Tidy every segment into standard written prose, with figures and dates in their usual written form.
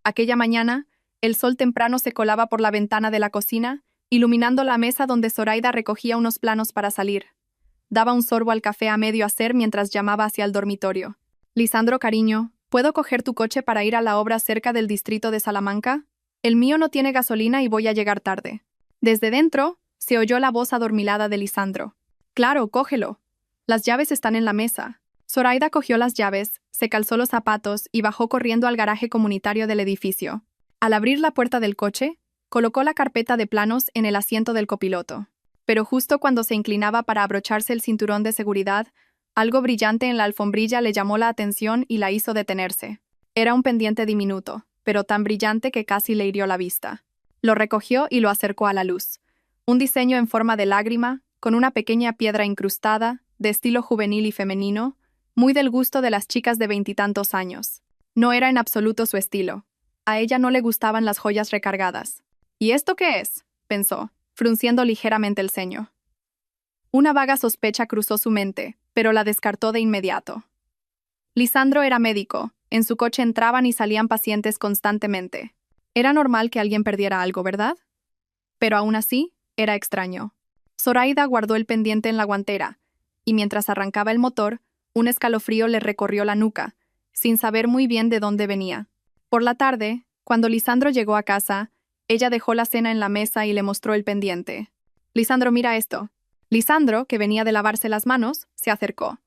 Aquella mañana, el sol temprano se colaba por la ventana de la cocina, iluminando la mesa donde Zoraida recogía unos planos para salir. Daba un sorbo al café a medio hacer mientras llamaba hacia el dormitorio. «Lisandro, cariño, ¿puedo coger tu coche para ir a la obra cerca del distrito de Salamanca? El mío no tiene gasolina y voy a llegar tarde». Desde dentro, se oyó la voz adormilada de Lisandro. «Claro, cógelo. Las llaves están en la mesa». Zoraida cogió las llaves, se calzó los zapatos y bajó corriendo al garaje comunitario del edificio. Al abrir la puerta del coche, colocó la carpeta de planos en el asiento del copiloto. Pero justo cuando se inclinaba para abrocharse el cinturón de seguridad, algo brillante en la alfombrilla le llamó la atención y la hizo detenerse. Era un pendiente diminuto, pero tan brillante que casi le hirió la vista. Lo recogió y lo acercó a la luz. Un diseño en forma de lágrima, con una pequeña piedra incrustada, de estilo juvenil y femenino, muy del gusto de las chicas de 20 años. No era en absoluto su estilo. A ella no le gustaban las joyas recargadas. «¿Y esto qué es?», pensó, frunciendo ligeramente el ceño. Una vaga sospecha cruzó su mente, pero la descartó de inmediato. Lisandro era médico, en su coche entraban y salían pacientes constantemente. Era normal que alguien perdiera algo, ¿verdad? Pero aún así, era extraño. Zoraida guardó el pendiente en la guantera, y mientras arrancaba el motor, un escalofrío le recorrió la nuca, sin saber muy bien de dónde venía. Por la tarde, cuando Lisandro llegó a casa, ella dejó la cena en la mesa y le mostró el pendiente. «Lisandro, mira esto». Lisandro, que venía de lavarse las manos, se acercó.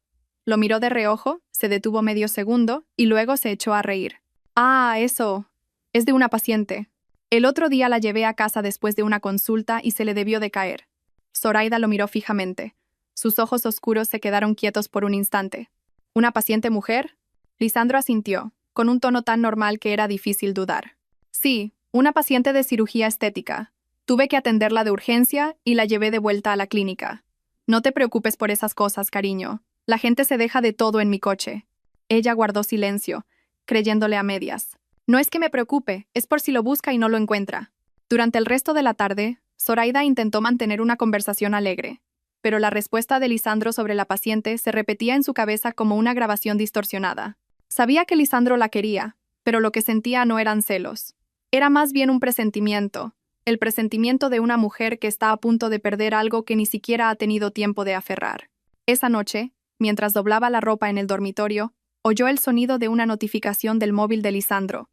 Lo miró de reojo, se detuvo medio segundo y luego se echó a reír. «Ah, eso. Es de una paciente. El otro día la llevé a casa después de una consulta y se le debió de caer». Zoraida lo miró fijamente. Sus ojos oscuros se quedaron quietos por un instante. «¿Una paciente mujer?». Lisandro asintió, con un tono tan normal que era difícil dudar. «Sí, una paciente de cirugía estética. Tuve que atenderla de urgencia y la llevé de vuelta a la clínica. No te preocupes por esas cosas, cariño. La gente se deja de todo en mi coche». Ella guardó silencio, creyéndole a medias. «No es que me preocupe, es por si lo busca y no lo encuentra». Durante el resto de la tarde, Zoraida intentó mantener una conversación alegre, pero la respuesta de Lisandro sobre la paciente se repetía en su cabeza como una grabación distorsionada. Sabía que Lisandro la quería, pero lo que sentía no eran celos. Era más bien un presentimiento, el presentimiento de una mujer que está a punto de perder algo que ni siquiera ha tenido tiempo de aferrar. Esa noche, mientras doblaba la ropa en el dormitorio, oyó el sonido de una notificación del móvil de Lisandro.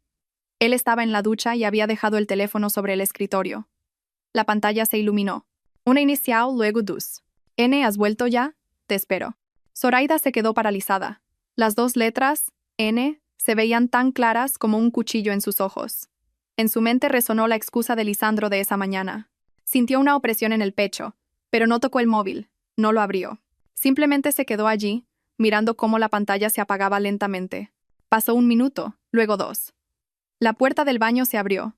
Él estaba en la ducha y había dejado el teléfono sobre el escritorio. La pantalla se iluminó. Una inicial, luego dos. «N, ¿has vuelto ya? Te espero». Zoraida se quedó paralizada. Las dos letras, N, se veían tan claras como un cuchillo en sus ojos. En su mente resonó la excusa de Lisandro de esa mañana. Sintió una opresión en el pecho, pero no tocó el móvil, no lo abrió. Simplemente se quedó allí, mirando cómo la pantalla se apagaba lentamente. Pasó un minuto, luego dos. La puerta del baño se abrió.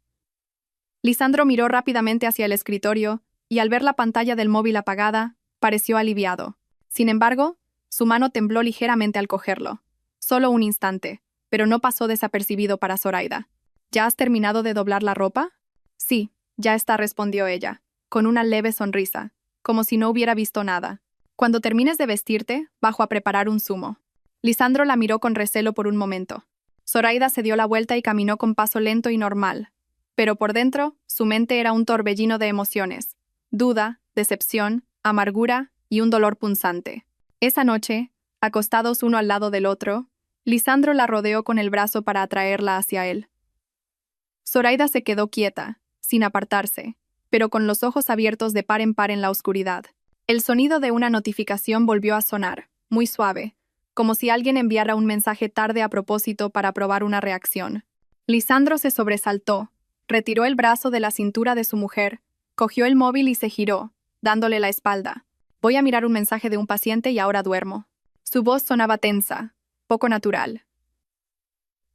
Lisandro miró rápidamente hacia el escritorio y al ver la pantalla del móvil apagada, pareció aliviado. Sin embargo, su mano tembló ligeramente al cogerlo. Solo un instante, pero no pasó desapercibido para Zoraida. «¿Ya has terminado de doblar la ropa?». «Sí, ya está», respondió ella, con una leve sonrisa, como si no hubiera visto nada. «Cuando termines de vestirte, bajo a preparar un zumo». Lisandro la miró con recelo por un momento. Zoraida se dio la vuelta y caminó con paso lento y normal. Pero por dentro, su mente era un torbellino de emociones. Duda, decepción, amargura y un dolor punzante. Esa noche, acostados uno al lado del otro, Lisandro la rodeó con el brazo para atraerla hacia él. Zoraida se quedó quieta, sin apartarse, pero con los ojos abiertos de par en par en la oscuridad. El sonido de una notificación volvió a sonar, muy suave, como si alguien enviara un mensaje tarde a propósito para probar una reacción. Lisandro se sobresaltó, retiró el brazo de la cintura de su mujer, cogió el móvil y se giró, dándole la espalda. «Voy a mirar un mensaje de un paciente y ahora duermo». Su voz sonaba tensa, poco natural.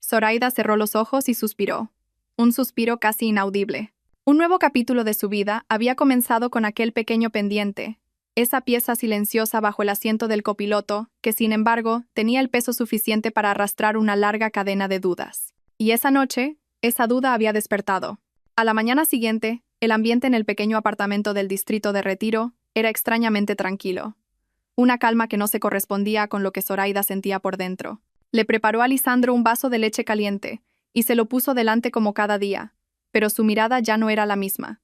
Zoraida cerró los ojos y suspiró. Un suspiro casi inaudible. Un nuevo capítulo de su vida había comenzado con aquel pequeño pendiente, esa pieza silenciosa bajo el asiento del copiloto, que sin embargo tenía el peso suficiente para arrastrar una larga cadena de dudas. Y esa noche, esa duda había despertado. A la mañana siguiente, el ambiente en el pequeño apartamento del distrito de Retiro era extrañamente tranquilo. Una calma que no se correspondía con lo que Zoraida sentía por dentro. Le preparó a Lisandro un vaso de leche caliente, y se lo puso delante como cada día, pero su mirada ya no era la misma.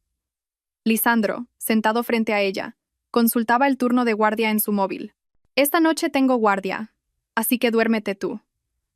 Lisandro, sentado frente a ella, consultaba el turno de guardia en su móvil. «Esta noche tengo guardia, así que duérmete tú.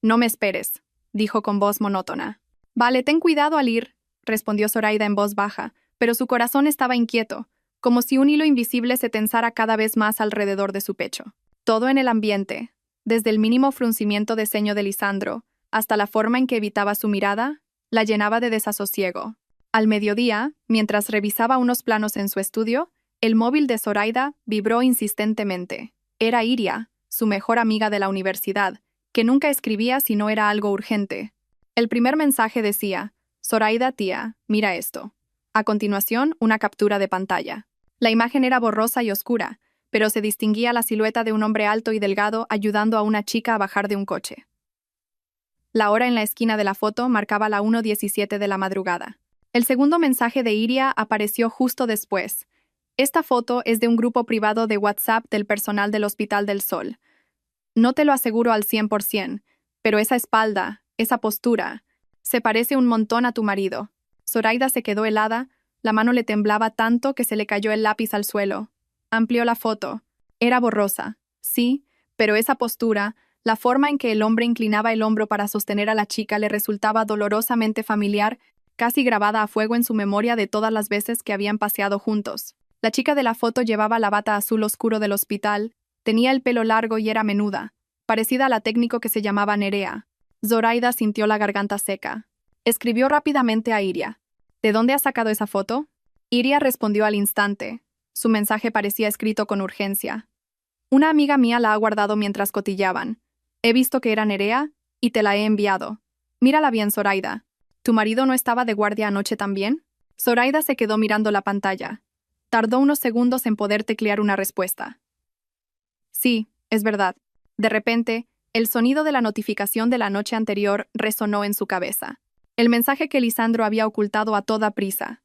No me esperes», dijo con voz monótona. «Vale, ten cuidado al ir», respondió Zoraida en voz baja, pero su corazón estaba inquieto, como si un hilo invisible se tensara cada vez más alrededor de su pecho. Todo en el ambiente, desde el mínimo fruncimiento de ceño de Lisandro hasta la forma en que evitaba su mirada, la llenaba de desasosiego. Al mediodía, mientras revisaba unos planos en su estudio, el móvil de Zoraida vibró insistentemente. Era Iria, su mejor amiga de la universidad, que nunca escribía si no era algo urgente. El primer mensaje decía: «Zoraida, tía, mira esto». A continuación, una captura de pantalla. La imagen era borrosa y oscura, pero se distinguía la silueta de un hombre alto y delgado ayudando a una chica a bajar de un coche. La hora en la esquina de la foto marcaba la 1:17 de la madrugada. El segundo mensaje de Iria apareció justo después. «Esta foto es de un grupo privado de WhatsApp del personal del Hospital del Sol. No te lo aseguro al 100%, pero esa espalda, esa postura, se parece un montón a tu marido». Zoraida se quedó helada, la mano le temblaba tanto que se le cayó el lápiz al suelo. Amplió la foto. Era borrosa, sí, pero esa postura, la forma en que el hombre inclinaba el hombro para sostener a la chica le resultaba dolorosamente familiar, casi grabada a fuego en su memoria de todas las veces que habían paseado juntos. La chica de la foto llevaba la bata azul oscuro del hospital, tenía el pelo largo y era menuda, parecida a la técnico que se llamaba Nerea. Zoraida sintió la garganta seca. Escribió rápidamente a Iria. «¿De dónde has sacado esa foto?» Iria respondió al instante. Su mensaje parecía escrito con urgencia. «Una amiga mía la ha guardado mientras cotillaban. He visto que era Nerea y te la he enviado. Mírala bien, Zoraida. ¿Tu marido no estaba de guardia anoche también?» Zoraida se quedó mirando la pantalla. Tardó unos segundos en poder teclear una respuesta. «Sí, es verdad». De repente, el sonido de la notificación de la noche anterior resonó en su cabeza. El mensaje que Lisandro había ocultado a toda prisa.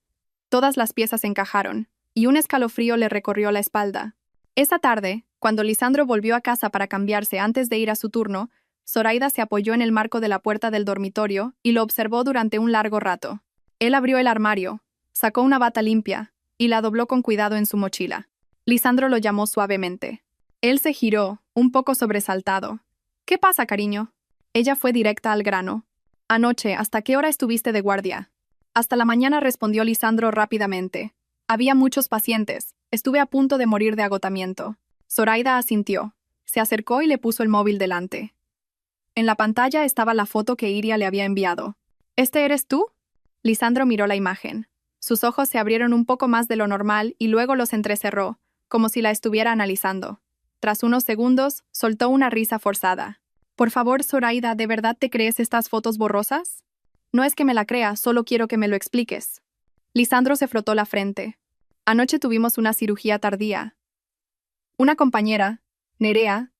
Todas las piezas encajaron, y un escalofrío le recorrió la espalda. Esa tarde, cuando Lisandro volvió a casa para cambiarse antes de ir a su turno, Zoraida se apoyó en el marco de la puerta del dormitorio y lo observó durante un largo rato. Él abrió el armario, sacó una bata limpia y la dobló con cuidado en su mochila. Lisandro lo llamó suavemente. Él se giró, un poco sobresaltado. «¿Qué pasa, cariño?» Ella fue directa al grano. «Anoche, ¿hasta qué hora estuviste de guardia?» «Hasta la mañana», respondió Lisandro rápidamente. «Había muchos pacientes. Estuve a punto de morir de agotamiento». Zoraida asintió. Se acercó y le puso el móvil delante. En la pantalla estaba la foto que Iria le había enviado. «¿Este eres tú?» Lisandro miró la imagen. Sus ojos se abrieron un poco más de lo normal y luego los entrecerró, como si la estuviera analizando. Tras unos segundos, soltó una risa forzada. «Por favor, Zoraida, ¿de verdad te crees estas fotos borrosas?» «No es que me la crea, solo quiero que me lo expliques». Lisandro se frotó la frente. «Anoche tuvimos una cirugía tardía. Una compañera, Nerea,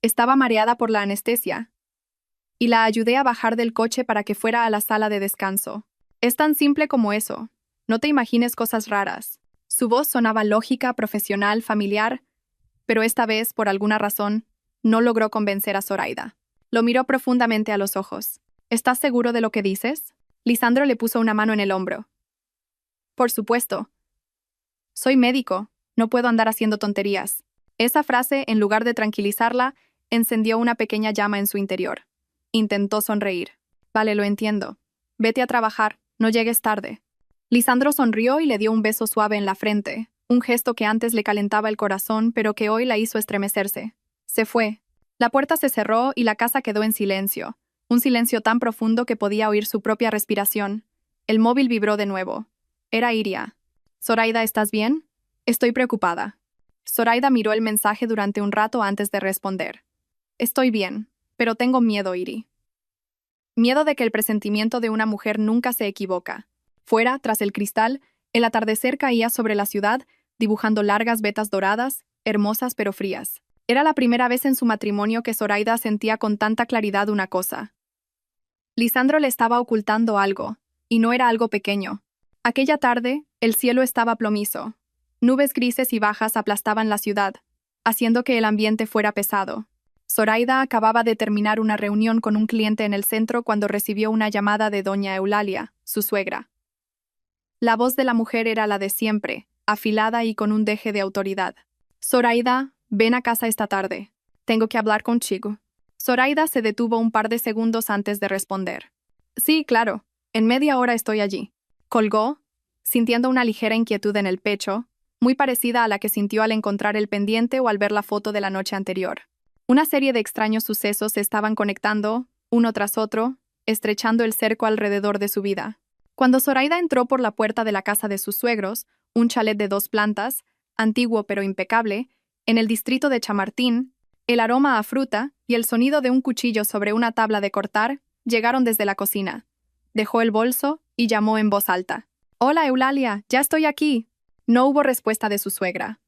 estaba mareada por la anestesia, y la ayudé a bajar del coche para que fuera a la sala de descanso. Es tan simple como eso. No te imagines cosas raras». Su voz sonaba lógica, profesional, familiar, pero esta vez, por alguna razón, no logró convencer a Zoraida. Lo miró profundamente a los ojos. «¿Estás seguro de lo que dices?» Lisandro le puso una mano en el hombro. «Por supuesto. Soy médico, no puedo andar haciendo tonterías». Esa frase, en lugar de tranquilizarla, encendió una pequeña llama en su interior. Intentó sonreír. «Vale, lo entiendo. Vete a trabajar, no llegues tarde». Lisandro sonrió y le dio un beso suave en la frente, un gesto que antes le calentaba el corazón, pero que hoy la hizo estremecerse. Se fue. La puerta se cerró y la casa quedó en silencio, un silencio tan profundo que podía oír su propia respiración. El móvil vibró de nuevo. Era Iria. «Zoraida, ¿estás bien?» «Estoy preocupada». Zoraida miró el mensaje durante un rato antes de responder. «Estoy bien, pero tengo miedo, Iri». Miedo de que el presentimiento de una mujer nunca se equivoca. Fuera, tras el cristal, el atardecer caía sobre la ciudad, dibujando largas vetas doradas, hermosas pero frías. Era la primera vez en su matrimonio que Zoraida sentía con tanta claridad una cosa. Lisandro le estaba ocultando algo, y no era algo pequeño. Aquella tarde, el cielo estaba plomizo. Nubes grises y bajas aplastaban la ciudad, haciendo que el ambiente fuera pesado. Zoraida acababa de terminar una reunión con un cliente en el centro cuando recibió una llamada de doña Eulalia, su suegra. La voz de la mujer era la de siempre, afilada y con un deje de autoridad. Zoraida, ven a casa esta tarde. Tengo que hablar contigo. Zoraida se detuvo un par de segundos antes de responder. Sí, claro. En media hora estoy allí. Colgó, sintiendo una ligera inquietud en el pecho, muy parecida a la que sintió al encontrar el pendiente o al ver la foto de la noche anterior. Una serie de extraños sucesos se estaban conectando, uno tras otro, estrechando el cerco alrededor de su vida. Cuando Zoraida entró por la puerta de la casa de sus suegros, un chalet de 2 plantas, antiguo pero impecable, en el distrito de Chamartín, el aroma a fruta y el sonido de un cuchillo sobre una tabla de cortar llegaron desde la cocina. Dejó el bolso y llamó en voz alta. «Hola, Eulalia, ya estoy aquí». No hubo respuesta de su suegra.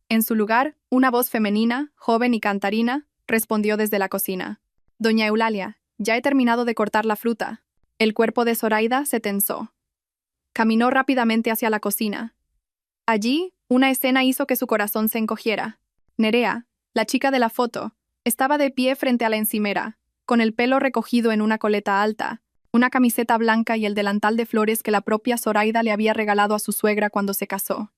En su lugar, una voz femenina, joven y cantarina, respondió desde la cocina. «Doña Eulalia, ya he terminado de cortar la fruta». El cuerpo de Zoraida se tensó. Caminó rápidamente hacia la cocina. Allí, una escena hizo que su corazón se encogiera. Nerea, la chica de la foto, estaba de pie frente a la encimera, con el pelo recogido en una coleta alta, una camiseta blanca y el delantal de flores que la propia Zoraida le había regalado a su suegra cuando se casó.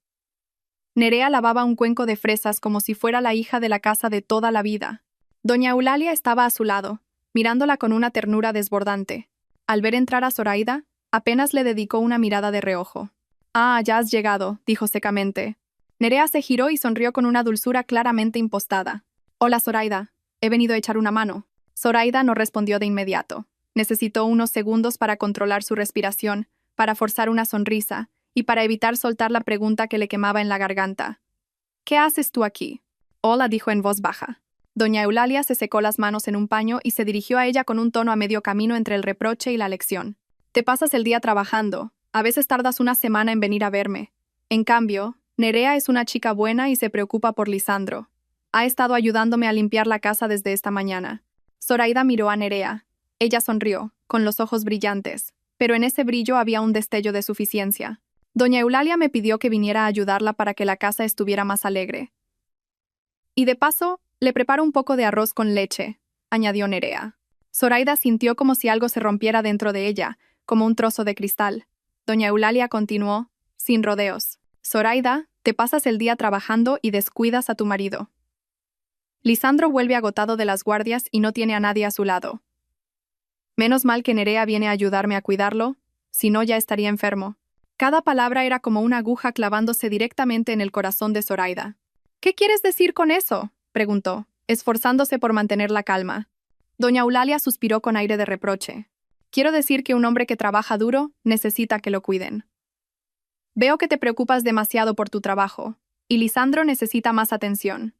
Nerea lavaba un cuenco de fresas como si fuera la hija de la casa de toda la vida. Doña Eulalia estaba a su lado, mirándola con una ternura desbordante. Al ver entrar a Zoraida, apenas le dedicó una mirada de reojo. «Ah, ya has llegado», dijo secamente. Nerea se giró y sonrió con una dulzura claramente impostada. «Hola, Zoraida. He venido a echar una mano». Zoraida no respondió de inmediato. Necesitó unos segundos para controlar su respiración, para forzar una sonrisa y para evitar soltar la pregunta que le quemaba en la garganta. «¿Qué haces tú aquí?» «Hola», dijo en voz baja. Doña Eulalia se secó las manos en un paño y se dirigió a ella con un tono a medio camino entre el reproche y la lección. «Te pasas el día trabajando. A veces tardas una semana en venir a verme. En cambio, Nerea es una chica buena y se preocupa por Lisandro. Ha estado ayudándome a limpiar la casa desde esta mañana». Zoraida miró a Nerea. Ella sonrió, con los ojos brillantes, pero en ese brillo había un destello de suficiencia. «Doña Eulalia me pidió que viniera a ayudarla para que la casa estuviera más alegre. Y de paso, le preparo un poco de arroz con leche», añadió Nerea. Zoraida sintió como si algo se rompiera dentro de ella, como un trozo de cristal. Doña Eulalia continuó, sin rodeos. «Zoraida, te pasas el día trabajando y descuidas a tu marido. Lisandro vuelve agotado de las guardias y no tiene a nadie a su lado. Menos mal que Nerea viene a ayudarme a cuidarlo, si no ya estaría enfermo». Cada palabra era como una aguja clavándose directamente en el corazón de Zoraida. «¿Qué quieres decir con eso?», preguntó, esforzándose por mantener la calma. Doña Eulalia suspiró con aire de reproche. «Quiero decir que un hombre que trabaja duro necesita que lo cuiden. Veo que te preocupas demasiado por tu trabajo, y Lisandro necesita más atención.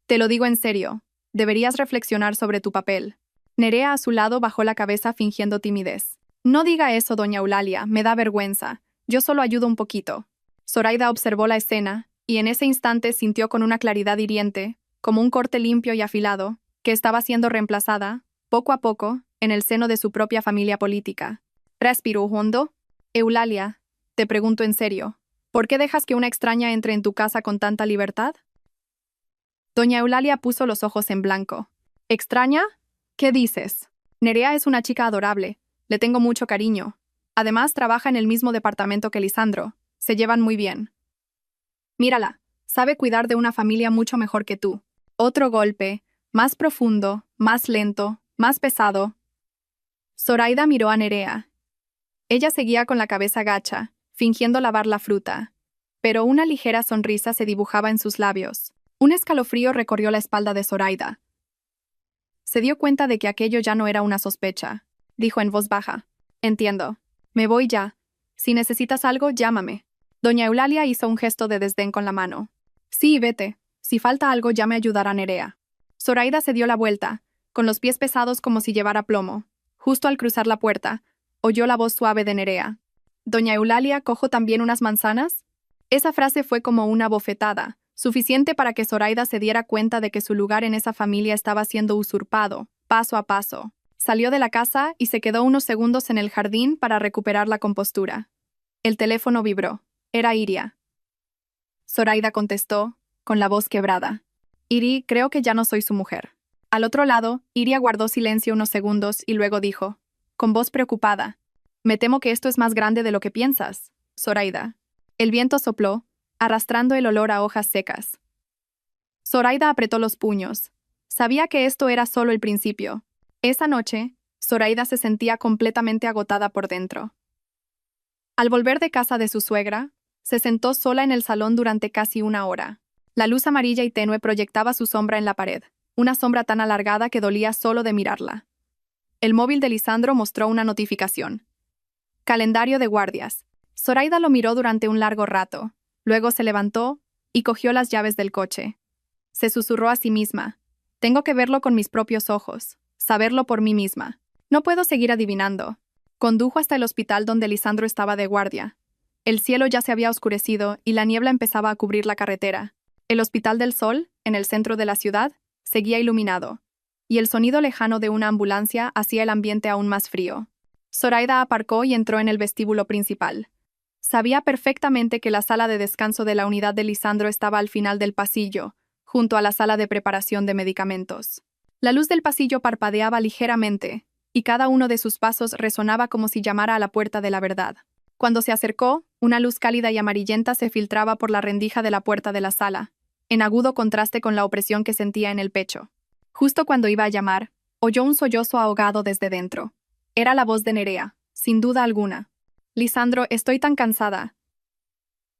Te lo digo en serio, deberías reflexionar sobre tu papel». Nerea a su lado bajó la cabeza fingiendo timidez. «No diga eso, doña Eulalia, me da vergüenza. Yo solo ayudo un poquito». Zoraida observó la escena, y en ese instante sintió con una claridad hiriente, como un corte limpio y afilado, que estaba siendo reemplazada, poco a poco, en el seno de su propia familia política. Respiró hondo. «Eulalia, te pregunto en serio, ¿por qué dejas que una extraña entre en tu casa con tanta libertad?» Doña Eulalia puso los ojos en blanco. «¿Extraña? ¿Qué dices?» «Nerea es una chica adorable. Le tengo mucho cariño. Además, trabaja en el mismo departamento que Lisandro. Se llevan muy bien. Mírala, sabe cuidar de una familia mucho mejor que tú». Otro golpe, más profundo, más lento, más pesado. Zoraida miró a Nerea. Ella seguía con la cabeza gacha, fingiendo lavar la fruta, pero una ligera sonrisa se dibujaba en sus labios. Un escalofrío recorrió la espalda de Zoraida. Se dio cuenta de que aquello ya no era una sospecha. Dijo en voz baja. «Entiendo. Me voy ya. Si necesitas algo, llámame». Doña Eulalia hizo un gesto de desdén con la mano. «Sí, vete. Si falta algo, ya me ayudará Nerea». Zoraida se dio la vuelta, con los pies pesados como si llevara plomo. Justo al cruzar la puerta, oyó la voz suave de Nerea. «Doña Eulalia, ¿cojo también unas manzanas?» Esa frase fue como una bofetada, suficiente para que Zoraida se diera cuenta de que su lugar en esa familia estaba siendo usurpado, paso a paso. Salió de la casa y se quedó unos segundos en el jardín para recuperar la compostura. El teléfono vibró. Era Iria. Zoraida contestó, con la voz quebrada. Iri, creo que ya no soy su mujer. Al otro lado, Iria guardó silencio unos segundos y luego dijo, con voz preocupada, me temo que esto es más grande de lo que piensas, Zoraida. El viento sopló, arrastrando el olor a hojas secas. Zoraida apretó los puños. Sabía que esto era solo el principio. Esa noche, Zoraida se sentía completamente agotada por dentro. Al volver de casa de su suegra, se sentó sola en el salón durante casi una hora. La luz amarilla y tenue proyectaba su sombra en la pared, una sombra tan alargada que dolía solo de mirarla. El móvil de Lisandro mostró una notificación. Calendario de guardias. Zoraida lo miró durante un largo rato, luego se levantó y cogió las llaves del coche. Se susurró a sí misma. Tengo que verlo con mis propios ojos, saberlo por mí misma. No puedo seguir adivinando. Condujo hasta el hospital donde Lisandro estaba de guardia. El cielo ya se había oscurecido y la niebla empezaba a cubrir la carretera. El Hospital del Sol, en el centro de la ciudad, seguía iluminado, y el sonido lejano de una ambulancia hacía el ambiente aún más frío. Zoraida aparcó y entró en el vestíbulo principal. Sabía perfectamente que la sala de descanso de la unidad de Lisandro estaba al final del pasillo, junto a la sala de preparación de medicamentos. La luz del pasillo parpadeaba ligeramente, y cada uno de sus pasos resonaba como si llamara a la puerta de la verdad. Cuando se acercó, una luz cálida y amarillenta se filtraba por la rendija de la puerta de la sala, en agudo contraste con la opresión que sentía en el pecho. Justo cuando iba a llamar, oyó un sollozo ahogado desde dentro. Era la voz de Nerea, sin duda alguna. Lisandro, estoy tan cansada.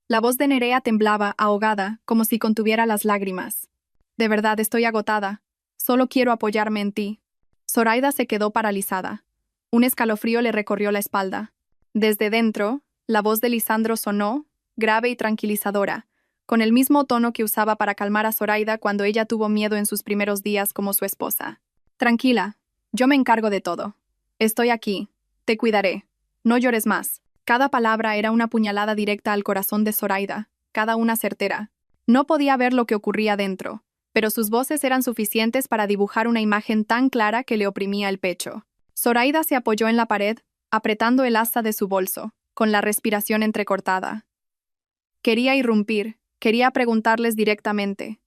La voz de Nerea temblaba, ahogada, como si contuviera las lágrimas. De verdad, estoy agotada. Solo quiero apoyarme en ti. Zoraida se quedó paralizada. Un escalofrío le recorrió la espalda. Desde dentro, la voz de Lisandro sonó, grave y tranquilizadora, con el mismo tono que usaba para calmar a Zoraida cuando ella tuvo miedo en sus primeros días como su esposa. Tranquila, yo me encargo de todo. Estoy aquí. Te cuidaré. No llores más. Cada palabra era una puñalada directa al corazón de Zoraida, cada una certera. No podía ver lo que ocurría dentro, pero sus voces eran suficientes para dibujar una imagen tan clara que le oprimía el pecho. Zoraida se apoyó en la pared, apretando el asta de su bolso, con la respiración entrecortada. Quería irrumpir, quería preguntarles directamente.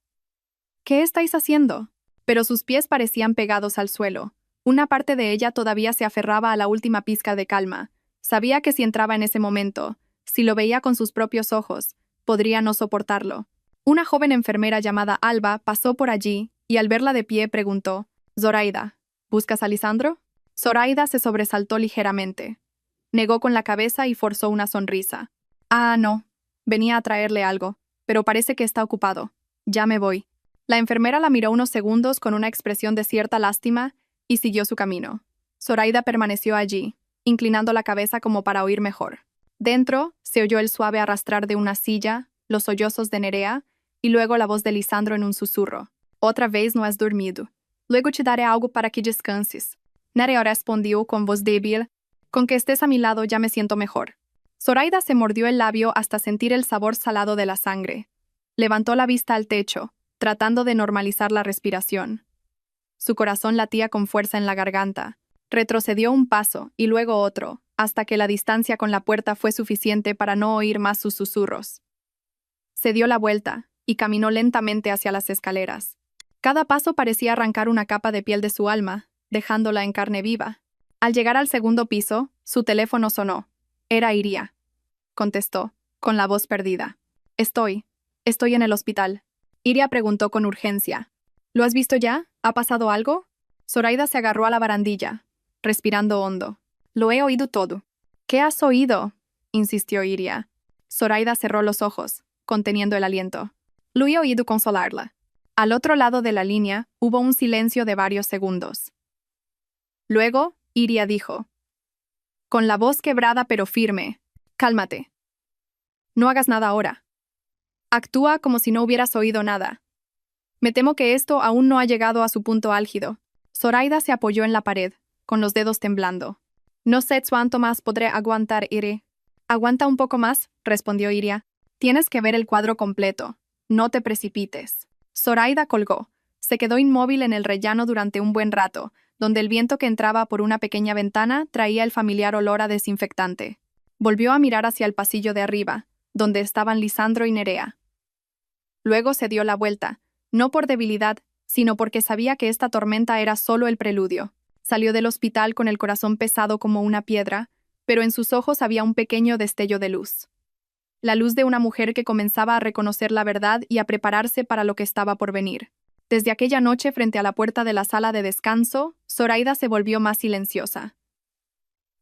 ¿Qué estáis haciendo? Pero sus pies parecían pegados al suelo. Una parte de ella todavía se aferraba a la última pizca de calma. Sabía que si entraba en ese momento, si lo veía con sus propios ojos, podría no soportarlo. Una joven enfermera llamada Alba pasó por allí y al verla de pie preguntó, «Zoraida, ¿buscas a Lisandro?» Zoraida se sobresaltó ligeramente. Negó con la cabeza y forzó una sonrisa. «Ah, no. Venía a traerle algo, pero parece que está ocupado. Ya me voy». La enfermera la miró unos segundos con una expresión de cierta lástima y siguió su camino. Zoraida permaneció allí, inclinando la cabeza como para oír mejor. Dentro, se oyó el suave arrastrar de una silla, los sollozos de Nerea, y luego la voz de Lisandro en un susurro. «Otra vez no has dormido. Luego te daré algo para que descanses». Nerea respondió con voz débil, «Con que estés a mi lado ya me siento mejor». Zoraida se mordió el labio hasta sentir el sabor salado de la sangre. Levantó la vista al techo, tratando de normalizar la respiración. Su corazón latía con fuerza en la garganta. Retrocedió un paso y luego otro, hasta que la distancia con la puerta fue suficiente para no oír más sus susurros. Se dio la vuelta y caminó lentamente hacia las escaleras. Cada paso parecía arrancar una capa de piel de su alma, dejándola en carne viva. Al llegar al segundo piso, su teléfono sonó. Era Iria. Contestó, con la voz perdida. Estoy en el hospital. Iria preguntó con urgencia. ¿Lo has visto ya? ¿Ha pasado algo? Zoraida se agarró a la barandilla, respirando hondo. Lo he oído todo. ¿Qué has oído?, insistió Iria. Zoraida cerró los ojos, conteniendo el aliento. Lo he oído consolarla. Al otro lado de la línea hubo un silencio de varios segundos. Luego, Iria dijo, con la voz quebrada pero firme, «Cálmate. No hagas nada ahora. Actúa como si no hubieras oído nada. Me temo que esto aún no ha llegado a su punto álgido». Zoraida se apoyó en la pared, con los dedos temblando. «No sé cuánto más podré aguantar, Iri». «Aguanta un poco más», respondió Iria. «Tienes que ver el cuadro completo. No te precipites». Zoraida colgó. Se quedó inmóvil en el rellano durante un buen rato, donde el viento que entraba por una pequeña ventana traía el familiar olor a desinfectante. Volvió a mirar hacia el pasillo de arriba, donde estaban Lisandro y Nerea. Luego se dio la vuelta, no por debilidad, sino porque sabía que esta tormenta era solo el preludio. Salió del hospital con el corazón pesado como una piedra, pero en sus ojos había un pequeño destello de luz. La luz de una mujer que comenzaba a reconocer la verdad y a prepararse para lo que estaba por venir. Desde aquella noche frente a la puerta de la sala de descanso, Zoraida se volvió más silenciosa.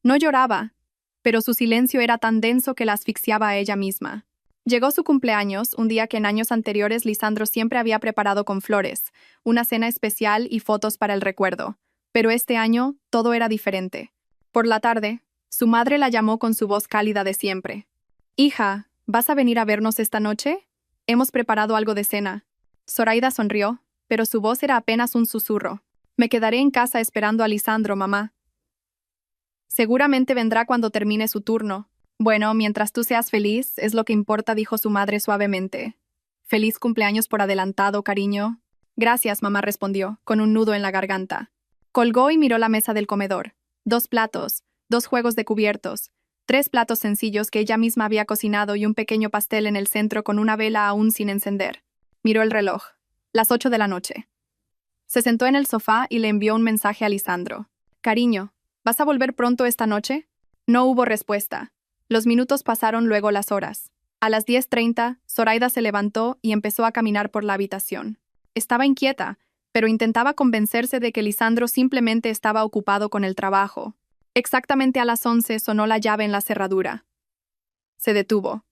No lloraba, pero su silencio era tan denso que la asfixiaba a ella misma. Llegó su cumpleaños, un día que en años anteriores Lisandro siempre había preparado con flores, una cena especial y fotos para el recuerdo. Pero este año todo era diferente. Por la tarde, su madre la llamó con su voz cálida de siempre. «Hija, ¿vas a venir a vernos esta noche? Hemos preparado algo de cena». Zoraida sonrió, pero su voz era apenas un susurro. «Me quedaré en casa esperando a Lisandro, mamá. Seguramente vendrá cuando termine su turno. Bueno, mientras tú seas feliz, es lo que importa», dijo su madre suavemente. «Feliz cumpleaños por adelantado, cariño». «Gracias», mamá respondió, con un nudo en la garganta. Colgó y miró la mesa del comedor. 2 platos, 2 juegos de cubiertos, 3 platos sencillos que ella misma había cocinado y un pequeño pastel en el centro con una vela aún sin encender. Miró el reloj. Las 8 de la noche. Se sentó en el sofá y le envió un mensaje a Lisandro. «Cariño, ¿vas a volver pronto esta noche?» No hubo respuesta. Los minutos pasaron, luego las horas. A las 10:30, Zoraida se levantó y empezó a caminar por la habitación. Estaba inquieta, pero intentaba convencerse de que Lisandro simplemente estaba ocupado con el trabajo. Exactamente a las 11 sonó la llave en la cerradura. Se detuvo.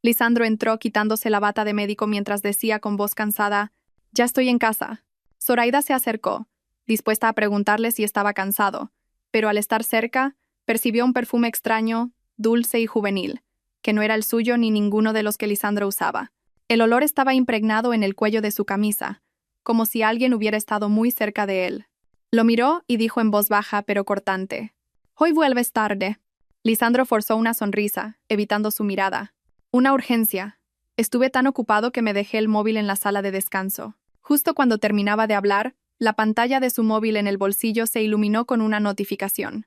Lisandro entró quitándose la bata de médico mientras decía con voz cansada: «Ya estoy en casa». Zoraida se acercó, dispuesta a preguntarle si estaba cansado, pero al estar cerca, percibió un perfume extraño, dulce y juvenil, que no era el suyo ni ninguno de los que Lisandro usaba. El olor estaba impregnado en el cuello de su camisa, como si alguien hubiera estado muy cerca de él. Lo miró y dijo en voz baja pero cortante: «Hoy vuelves tarde». Lisandro forzó una sonrisa, evitando su mirada. «Una urgencia. Estuve tan ocupado que me dejé el móvil en la sala de descanso». Justo cuando terminaba de hablar, la pantalla de su móvil en el bolsillo se iluminó con una notificación.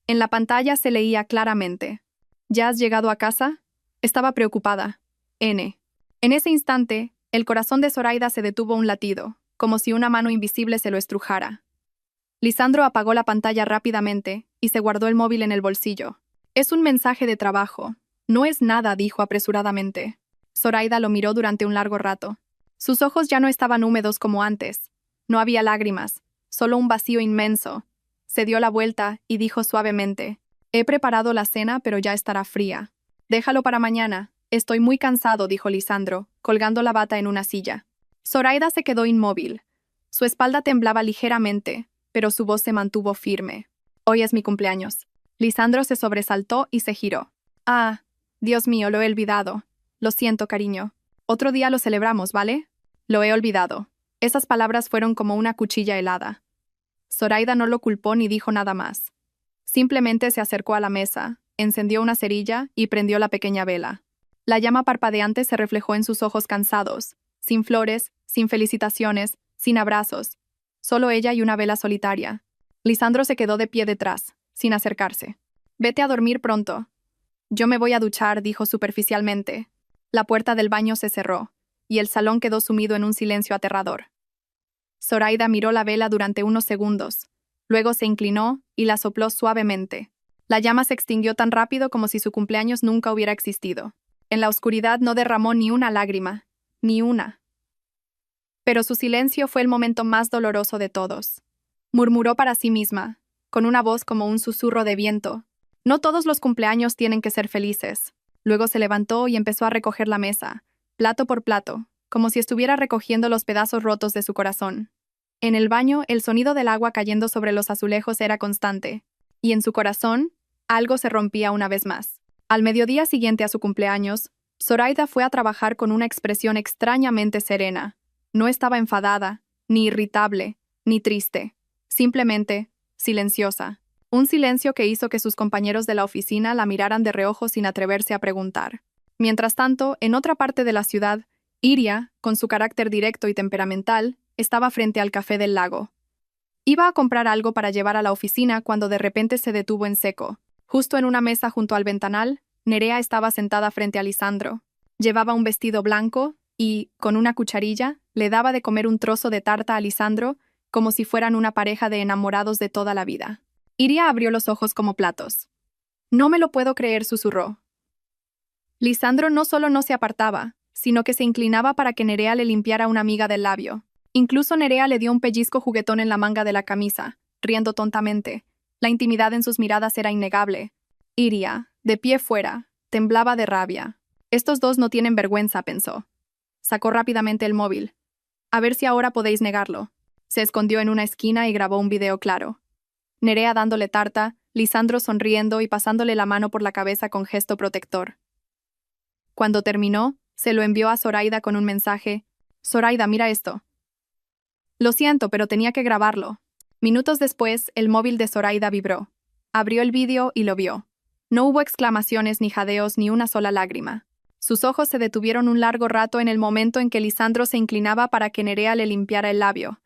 En la pantalla se leía claramente: «¿Ya has llegado a casa?» Estaba preocupada. N. En ese instante, el corazón de Zoraida se detuvo un latido, como si una mano invisible se lo estrujara. Lisandro apagó la pantalla rápidamente y se guardó el móvil en el bolsillo. «Es un mensaje de trabajo». «No es nada», dijo apresuradamente. Zoraida lo miró durante un largo rato. Sus ojos ya no estaban húmedos como antes. No había lágrimas, solo un vacío inmenso. Se dio la vuelta y dijo suavemente: «He preparado la cena, pero ya estará fría». «Déjalo para mañana. Estoy muy cansado», dijo Lisandro, colgando la bata en una silla. Zoraida se quedó inmóvil. Su espalda temblaba ligeramente, pero su voz se mantuvo firme. «Hoy es mi cumpleaños». Lisandro se sobresaltó y se giró. «Ah, Dios mío, lo he olvidado. Lo siento, cariño. Otro día lo celebramos, ¿vale?» «Lo he olvidado». Esas palabras fueron como una cuchilla helada. Zoraida no lo culpó ni dijo nada más. Simplemente se acercó a la mesa, encendió una cerilla y prendió la pequeña vela. La llama parpadeante se reflejó en sus ojos cansados, sin flores, sin felicitaciones, sin abrazos. Solo ella y una vela solitaria. Lisandro se quedó de pie detrás, sin acercarse. «Vete a dormir pronto». «Yo me voy a duchar», dijo superficialmente. La puerta del baño se cerró, y el salón quedó sumido en un silencio aterrador. Zoraida miró la vela durante unos segundos. Luego se inclinó y la sopló suavemente. La llama se extinguió tan rápido como si su cumpleaños nunca hubiera existido. En la oscuridad no derramó ni una lágrima, ni una. Pero su silencio fue el momento más doloroso de todos. Murmuró para sí misma, con una voz como un susurro de viento: «No todos los cumpleaños tienen que ser felices». Luego se levantó y empezó a recoger la mesa, plato por plato, como si estuviera recogiendo los pedazos rotos de su corazón. En el baño, el sonido del agua cayendo sobre los azulejos era constante, y en su corazón, algo se rompía una vez más. Al mediodía siguiente a su cumpleaños, Zoraida fue a trabajar con una expresión extrañamente serena. No estaba enfadada, ni irritable, ni triste. Simplemente, silenciosa. Un silencio que hizo que sus compañeros de la oficina la miraran de reojo sin atreverse a preguntar. Mientras tanto, en otra parte de la ciudad, Iria, con su carácter directo y temperamental, estaba frente al café del lago. Iba a comprar algo para llevar a la oficina cuando de repente se detuvo en seco. Justo en una mesa junto al ventanal, Nerea estaba sentada frente a Lisandro. Llevaba un vestido blanco y, con una cucharilla, le daba de comer un trozo de tarta a Lisandro como si fueran una pareja de enamorados de toda la vida. Iria abrió los ojos como platos. «No me lo puedo creer», susurró. Lisandro no solo no se apartaba, sino que se inclinaba para que Nerea le limpiara una miga del labio. Incluso Nerea le dio un pellizco juguetón en la manga de la camisa, riendo tontamente. La intimidad en sus miradas era innegable. Iria, de pie fuera, temblaba de rabia. Estos dos no tienen vergüenza, pensó. Sacó rápidamente el móvil. A ver si ahora podéis negarlo. Se escondió en una esquina y grabó un video claro. Nerea dándole tarta, Lisandro sonriendo y pasándole la mano por la cabeza con gesto protector. Cuando terminó, se lo envió a Zoraida con un mensaje. «Zoraida, mira esto». «Lo siento, pero tenía que grabarlo». Minutos después, el móvil de Zoraida vibró. Abrió el vídeo y lo vio. No hubo exclamaciones ni jadeos ni una sola lágrima. Sus ojos se detuvieron un largo rato en el momento en que Lisandro se inclinaba para que Nerea le limpiara el labio.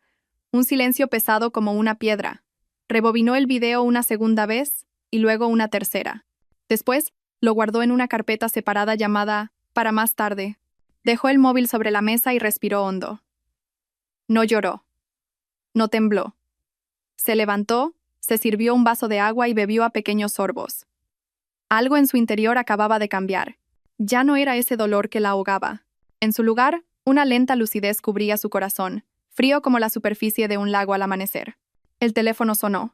Un silencio pesado como una piedra. Rebobinó el video una segunda vez y luego una tercera. Después, lo guardó en una carpeta separada llamada «Para más tarde». Dejó el móvil sobre la mesa y respiró hondo. No lloró. No tembló. Se levantó, se sirvió un vaso de agua y bebió a pequeños sorbos. Algo en su interior acababa de cambiar. Ya no era ese dolor que la ahogaba. En su lugar, una lenta lucidez cubría su corazón, frío como la superficie de un lago al amanecer. El teléfono sonó.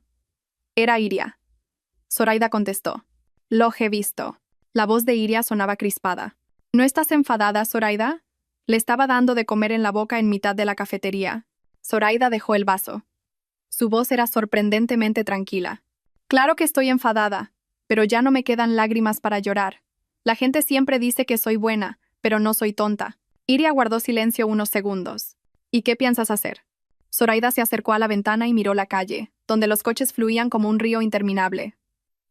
Era Iria. Zoraida contestó. «Lo he visto». La voz de Iria sonaba crispada. «¿No estás enfadada, Zoraida?» Le estaba dando de comer en la boca en mitad de la cafetería. Zoraida dejó el vaso. Su voz era sorprendentemente tranquila. «Claro que estoy enfadada, pero ya no me quedan lágrimas para llorar. La gente siempre dice que soy buena, pero no soy tonta». Iria guardó silencio unos segundos. «¿Y qué piensas hacer?» Zoraida se acercó a la ventana y miró la calle, donde los coches fluían como un río interminable.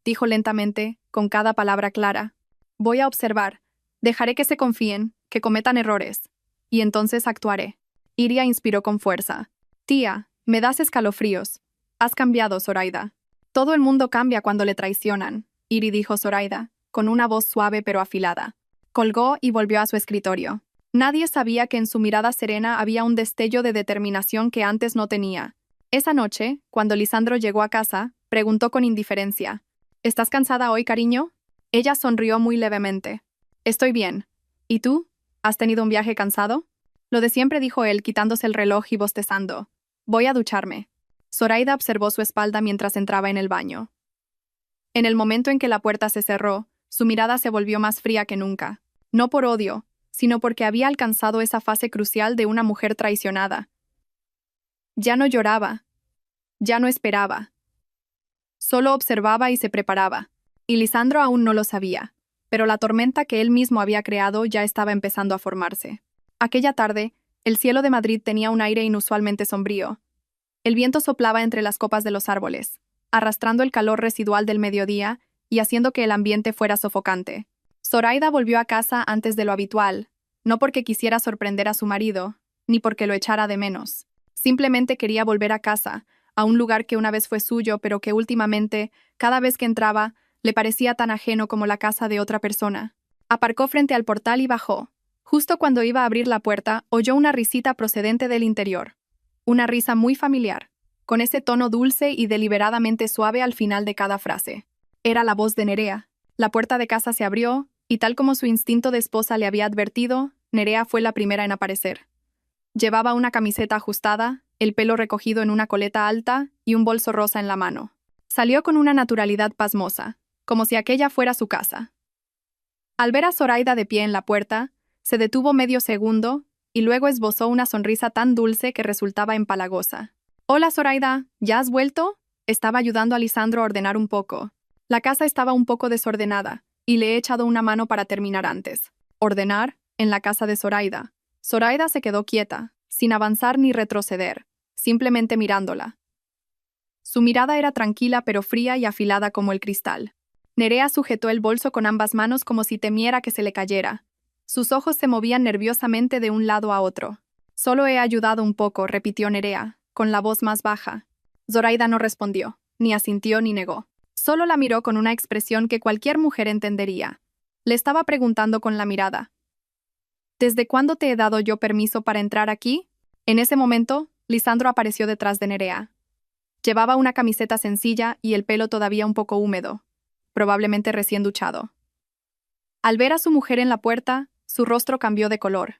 Dijo lentamente, con cada palabra clara. «Voy a observar. Dejaré que se confíen, que cometan errores. Y entonces actuaré». Iria inspiró con fuerza. «Tía, me das escalofríos. Has cambiado, Zoraida». «Todo el mundo cambia cuando le traicionan», Iri dijo Zoraida, con una voz suave pero afilada. Colgó y volvió a su escritorio. Nadie sabía que en su mirada serena había un destello de determinación que antes no tenía. Esa noche, cuando Lisandro llegó a casa, preguntó con indiferencia. «¿Estás cansada hoy, cariño?» Ella sonrió muy levemente. «Estoy bien. ¿Y tú? ¿Has tenido un viaje cansado?» «Lo de siempre», dijo él, quitándose el reloj y bostezando. «Voy a ducharme». Zoraida observó su espalda mientras entraba en el baño. En el momento en que la puerta se cerró, su mirada se volvió más fría que nunca. No por odio, sino porque había alcanzado esa fase crucial de una mujer traicionada. Ya no lloraba. Ya no esperaba. Solo observaba y se preparaba. Y Lisandro aún no lo sabía, pero la tormenta que él mismo había creado ya estaba empezando a formarse. Aquella tarde, el cielo de Madrid tenía un aire inusualmente sombrío. El viento soplaba entre las copas de los árboles, arrastrando el calor residual del mediodía y haciendo que el ambiente fuera sofocante. Zoraida volvió a casa antes de lo habitual, no porque quisiera sorprender a su marido, ni porque lo echara de menos. Simplemente quería volver a casa, a un lugar que una vez fue suyo, pero que últimamente, cada vez que entraba, le parecía tan ajeno como la casa de otra persona. Aparcó frente al portal y bajó. Justo cuando iba a abrir la puerta, oyó una risita procedente del interior. Una risa muy familiar, con ese tono dulce y deliberadamente suave al final de cada frase. Era la voz de Nerea. La puerta de casa se abrió, y tal como su instinto de esposa le había advertido, Nerea fue la primera en aparecer. Llevaba una camiseta ajustada, el pelo recogido en una coleta alta y un bolso rosa en la mano. Salió con una naturalidad pasmosa, como si aquella fuera su casa. Al ver a Zoraida de pie en la puerta, se detuvo medio segundo y luego esbozó una sonrisa tan dulce que resultaba empalagosa. «Hola, Zoraida, ¿ya has vuelto?» Estaba ayudando a Lisandro a ordenar un poco. La casa estaba un poco desordenada, y le he echado una mano para terminar antes. Ordenar, en la casa de Zoraida. Zoraida se quedó quieta, sin avanzar ni retroceder, simplemente mirándola. Su mirada era tranquila pero fría y afilada como el cristal. Nerea sujetó el bolso con ambas manos como si temiera que se le cayera. Sus ojos se movían nerviosamente de un lado a otro. «Solo he ayudado un poco», repitió Nerea, con la voz más baja. Zoraida no respondió, ni asintió ni negó. Solo la miró con una expresión que cualquier mujer entendería. Le estaba preguntando con la mirada. ¿Desde cuándo te he dado yo permiso para entrar aquí? En ese momento, Lisandro apareció detrás de Nerea. Llevaba una camiseta sencilla y el pelo todavía un poco húmedo, probablemente recién duchado. Al ver a su mujer en la puerta, su rostro cambió de color.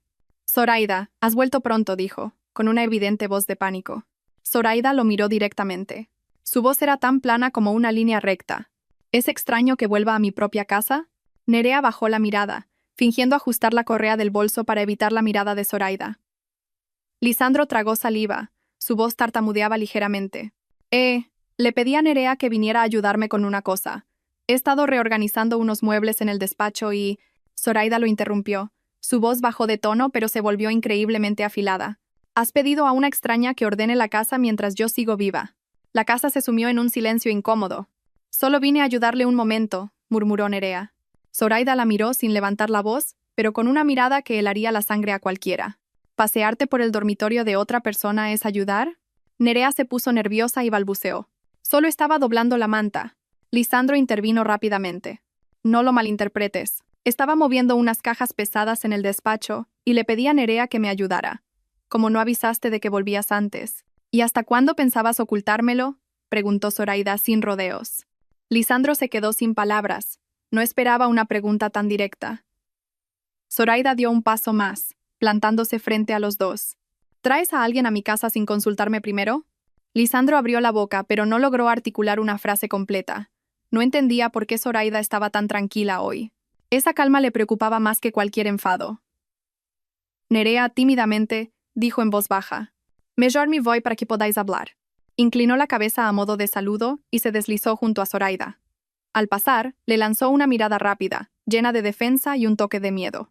«Zoraida, has vuelto pronto», dijo, con una evidente voz de pánico. Zoraida lo miró directamente. Su voz era tan plana como una línea recta. «¿Es extraño que vuelva a mi propia casa?» Nerea bajó la mirada, fingiendo ajustar la correa del bolso para evitar la mirada de Zoraida. Lisandro tragó saliva. Su voz tartamudeaba ligeramente. Le pedí a Nerea que viniera a ayudarme con una cosa. He estado reorganizando unos muebles en el despacho y... Zoraida lo interrumpió. Su voz bajó de tono, pero se volvió increíblemente afilada. Has pedido a una extraña que ordene la casa mientras yo sigo viva. La casa se sumió en un silencio incómodo. Solo vine a ayudarle un momento, murmuró Nerea. Zoraida la miró sin levantar la voz, pero con una mirada que helaría la sangre a cualquiera. ¿Pasearte por el dormitorio de otra persona es ayudar? Nerea se puso nerviosa y balbuceó. Solo estaba doblando la manta. Lisandro intervino rápidamente. No lo malinterpretes. Estaba moviendo unas cajas pesadas en el despacho y le pedí a Nerea que me ayudara. Como no avisaste de que volvías antes. ¿Y hasta cuándo pensabas ocultármelo?, preguntó Zoraida sin rodeos. Lisandro se quedó sin palabras. No esperaba una pregunta tan directa. Zoraida dio un paso más, plantándose frente a los dos. ¿Traes a alguien a mi casa sin consultarme primero? Lisandro abrió la boca, pero no logró articular una frase completa. No entendía por qué Zoraida estaba tan tranquila hoy. Esa calma le preocupaba más que cualquier enfado. Nerea, tímidamente, dijo en voz baja. «Mejor me voy para que podáis hablar». Inclinó la cabeza a modo de saludo y se deslizó junto a Zoraida. Al pasar, le lanzó una mirada rápida, llena de defensa y un toque de miedo.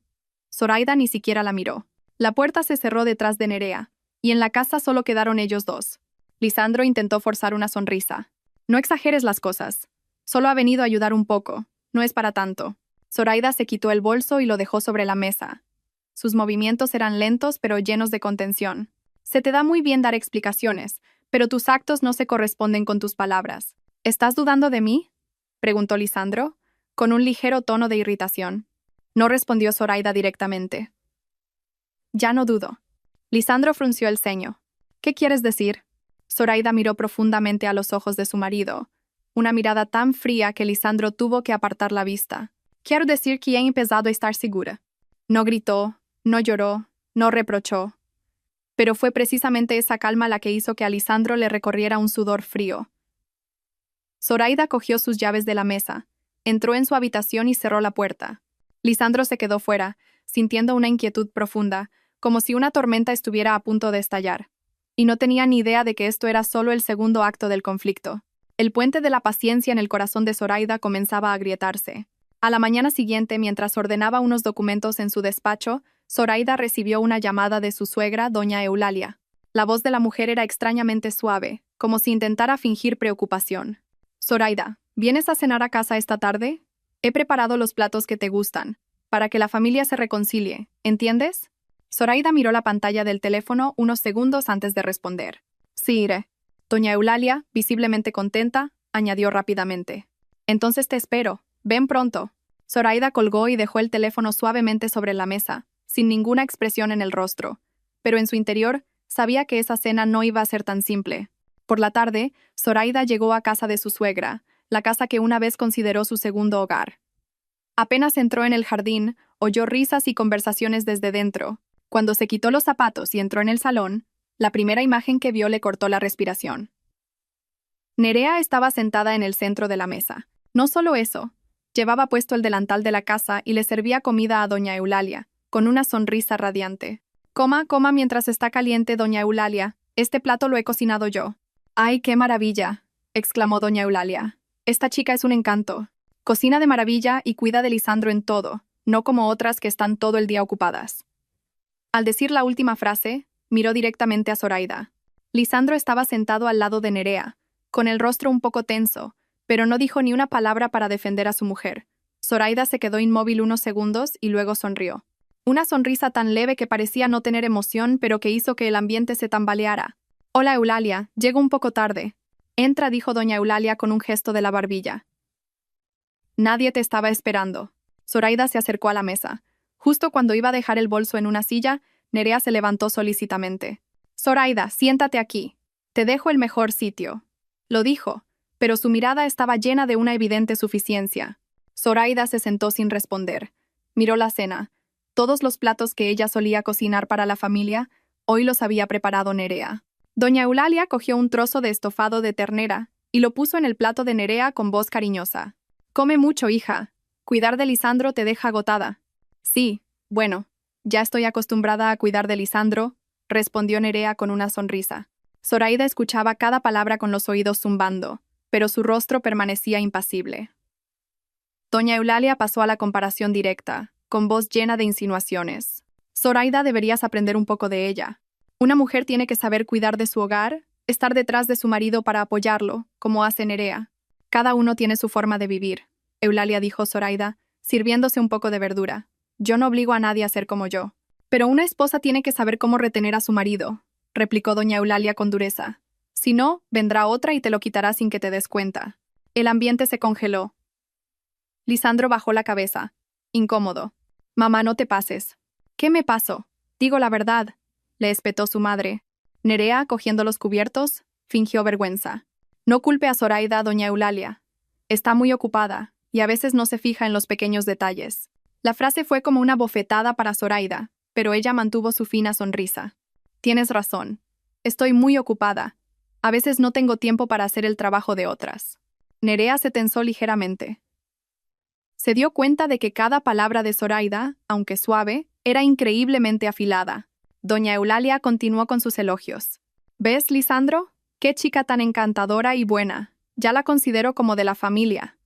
Zoraida ni siquiera la miró. La puerta se cerró detrás de Nerea, y en la casa solo quedaron ellos dos. Lisandro intentó forzar una sonrisa. «No exageres las cosas. Solo ha venido a ayudar un poco. No es para tanto». Zoraida se quitó el bolso y lo dejó sobre la mesa. Sus movimientos eran lentos pero llenos de contención. «Se te da muy bien dar explicaciones, pero tus actos no se corresponden con tus palabras. ¿Estás dudando de mí?», preguntó Lisandro, con un ligero tono de irritación. No respondió Zoraida directamente. «Ya no dudo». Lisandro frunció el ceño. «¿Qué quieres decir?». Zoraida miró profundamente a los ojos de su marido, una mirada tan fría que Lisandro tuvo que apartar la vista. «Quiero decir que he empezado a estar segura». No gritó, no lloró, no reprochó. Pero fue precisamente esa calma la que hizo que a Lisandro le recorriera un sudor frío. Zoraida cogió sus llaves de la mesa, entró en su habitación y cerró la puerta. Lisandro se quedó fuera, sintiendo una inquietud profunda, como si una tormenta estuviera a punto de estallar. Y no tenía ni idea de que esto era solo el segundo acto del conflicto. El puente de la paciencia en el corazón de Zoraida comenzaba a agrietarse. A la mañana siguiente, mientras ordenaba unos documentos en su despacho, Zoraida recibió una llamada de su suegra, doña Eulalia. La voz de la mujer era extrañamente suave, como si intentara fingir preocupación. «Zoraida, ¿vienes a cenar a casa esta tarde? He preparado los platos que te gustan, para que la familia se reconcilie, ¿entiendes?». Zoraida miró la pantalla del teléfono unos segundos antes de responder. «Sí, iré». Doña Eulalia, visiblemente contenta, añadió rápidamente. «Entonces te espero. Ven pronto». Zoraida colgó y dejó el teléfono suavemente sobre la mesa, sin ninguna expresión en el rostro. Pero en su interior, sabía que esa cena no iba a ser tan simple. Por la tarde, Zoraida llegó a casa de su suegra, la casa que una vez consideró su segundo hogar. Apenas entró en el jardín, oyó risas y conversaciones desde dentro. Cuando se quitó los zapatos y entró en el salón, la primera imagen que vio le cortó la respiración. Nerea estaba sentada en el centro de la mesa. No solo eso, llevaba puesto el delantal de la casa y le servía comida a doña Eulalia, con una sonrisa radiante. «Coma, coma mientras está caliente, doña Eulalia. Este plato lo he cocinado yo». «¡Ay, qué maravilla!», exclamó doña Eulalia. «Esta chica es un encanto. Cocina de maravilla y cuida de Lisandro en todo, no como otras que están todo el día ocupadas». Al decir la última frase, miró directamente a Zoraida. Lisandro estaba sentado al lado de Nerea, con el rostro un poco tenso, pero no dijo ni una palabra para defender a su mujer. Zoraida se quedó inmóvil unos segundos y luego sonrió. Una sonrisa tan leve que parecía no tener emoción, pero que hizo que el ambiente se tambaleara. «Hola, Eulalia, llego un poco tarde». «Entra», dijo doña Eulalia con un gesto de la barbilla. «Nadie te estaba esperando». Zoraida se acercó a la mesa. Justo cuando iba a dejar el bolso en una silla, Nerea se levantó solícitamente. «Zoraida, siéntate aquí. Te dejo el mejor sitio», lo dijo, pero su mirada estaba llena de una evidente suficiencia. Zoraida se sentó sin responder. Miró la cena. Todos los platos que ella solía cocinar para la familia, hoy los había preparado Nerea. Doña Eulalia cogió un trozo de estofado de ternera y lo puso en el plato de Nerea con voz cariñosa. «Come mucho, hija. Cuidar de Lisandro te deja agotada». «Sí, bueno, ya estoy acostumbrada a cuidar de Lisandro», respondió Nerea con una sonrisa. Zoraida escuchaba cada palabra con los oídos zumbando, pero su rostro permanecía impasible. Doña Eulalia pasó a la comparación directa, con voz llena de insinuaciones. «Zoraida, deberías aprender un poco de ella. Una mujer tiene que saber cuidar de su hogar, estar detrás de su marido para apoyarlo, como hace Nerea. Cada uno tiene su forma de vivir», Eulalia dijo Zoraida, sirviéndose un poco de verdura. «Yo no obligo a nadie a ser como yo». «Pero una esposa tiene que saber cómo retener a su marido», replicó doña Eulalia con dureza. «Si no, vendrá otra y te lo quitará sin que te des cuenta». El ambiente se congeló. Lisandro bajó la cabeza, incómodo. «Mamá, no te pases». «¿Qué me paso? Digo la verdad», le espetó su madre. Nerea, cogiendo los cubiertos, fingió vergüenza. «No culpe a Zoraida, doña Eulalia. Está muy ocupada, y a veces no se fija en los pequeños detalles». La frase fue como una bofetada para Zoraida, pero ella mantuvo su fina sonrisa. «Tienes razón. Estoy muy ocupada. A veces no tengo tiempo para hacer el trabajo de otras». Nerea se tensó ligeramente. Se dio cuenta de que cada palabra de Zoraida, aunque suave, era increíblemente afilada. Doña Eulalia continuó con sus elogios. «¿Ves, Lisandro? Qué chica tan encantadora y buena. Ya la considero como de la familia».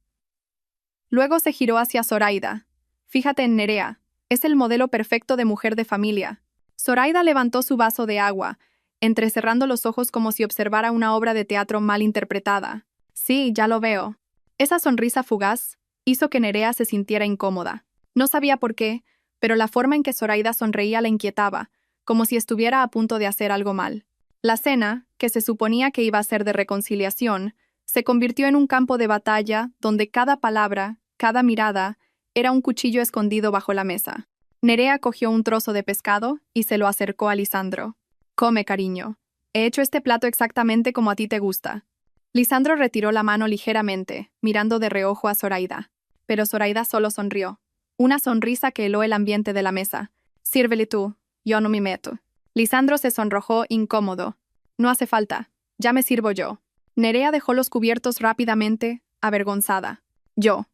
Luego se giró hacia Zoraida. «Fíjate en Nerea. Es el modelo perfecto de mujer de familia». Zoraida levantó su vaso de agua, entrecerrando los ojos como si observara una obra de teatro mal interpretada. «Sí, ya lo veo». Esa sonrisa fugaz hizo que Nerea se sintiera incómoda. No sabía por qué, pero la forma en que Zoraida sonreía la inquietaba, como si estuviera a punto de hacer algo mal. La cena, que se suponía que iba a ser de reconciliación, se convirtió en un campo de batalla donde cada palabra, cada mirada, era un cuchillo escondido bajo la mesa. Nerea cogió un trozo de pescado y se lo acercó a Lisandro. «Come, cariño. He hecho este plato exactamente como a ti te gusta». Lisandro retiró la mano ligeramente, mirando de reojo a Zoraida. Pero Zoraida solo sonrió. Una sonrisa que heló el ambiente de la mesa. «Sírvele tú, yo no me meto». Lisandro se sonrojó incómodo. «No hace falta, ya me sirvo yo». Nerea dejó los cubiertos rápidamente, avergonzada. «Yo.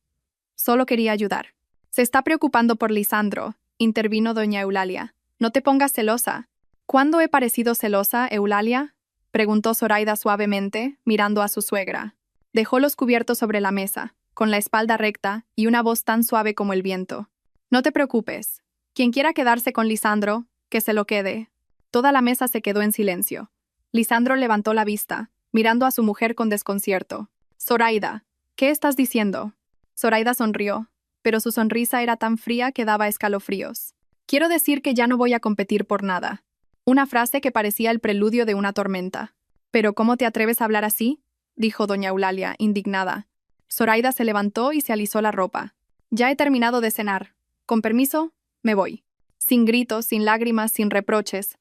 Solo quería ayudar». «Se está preocupando por Lisandro», intervino doña Eulalia. «No te pongas celosa». «¿Cuándo he parecido celosa, Eulalia?», preguntó Zoraida suavemente, mirando a su suegra. Dejó los cubiertos sobre la mesa, con la espalda recta y una voz tan suave como el viento. «No te preocupes. Quien quiera quedarse con Lisandro, que se lo quede». Toda la mesa se quedó en silencio. Lisandro levantó la vista, mirando a su mujer con desconcierto. «Zoraida, ¿qué estás diciendo?». Zoraida sonrió, pero su sonrisa era tan fría que daba escalofríos. «Quiero decir que ya no voy a competir por nada». Una frase que parecía el preludio de una tormenta. «¿Pero cómo te atreves a hablar así?», dijo doña Eulalia, indignada. Zoraida se levantó y se alisó la ropa. «Ya he terminado de cenar. Con permiso, me voy». Sin gritos, sin lágrimas, sin reproches.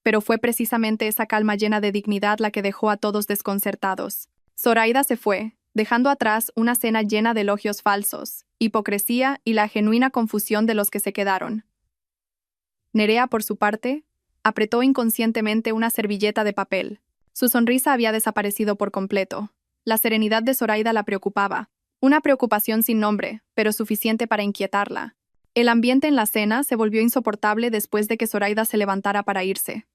Pero fue precisamente esa calma llena de dignidad la que dejó a todos desconcertados. Zoraida se fue, dejando atrás una cena llena de elogios falsos, hipocresía y la genuina confusión de los que se quedaron. Nerea, por su parte, apretó inconscientemente una servilleta de papel. Su sonrisa había desaparecido por completo. La serenidad de Zoraida la preocupaba. Una preocupación sin nombre, pero suficiente para inquietarla. El ambiente en la cena se volvió insoportable después de que Zoraida se levantara para irse.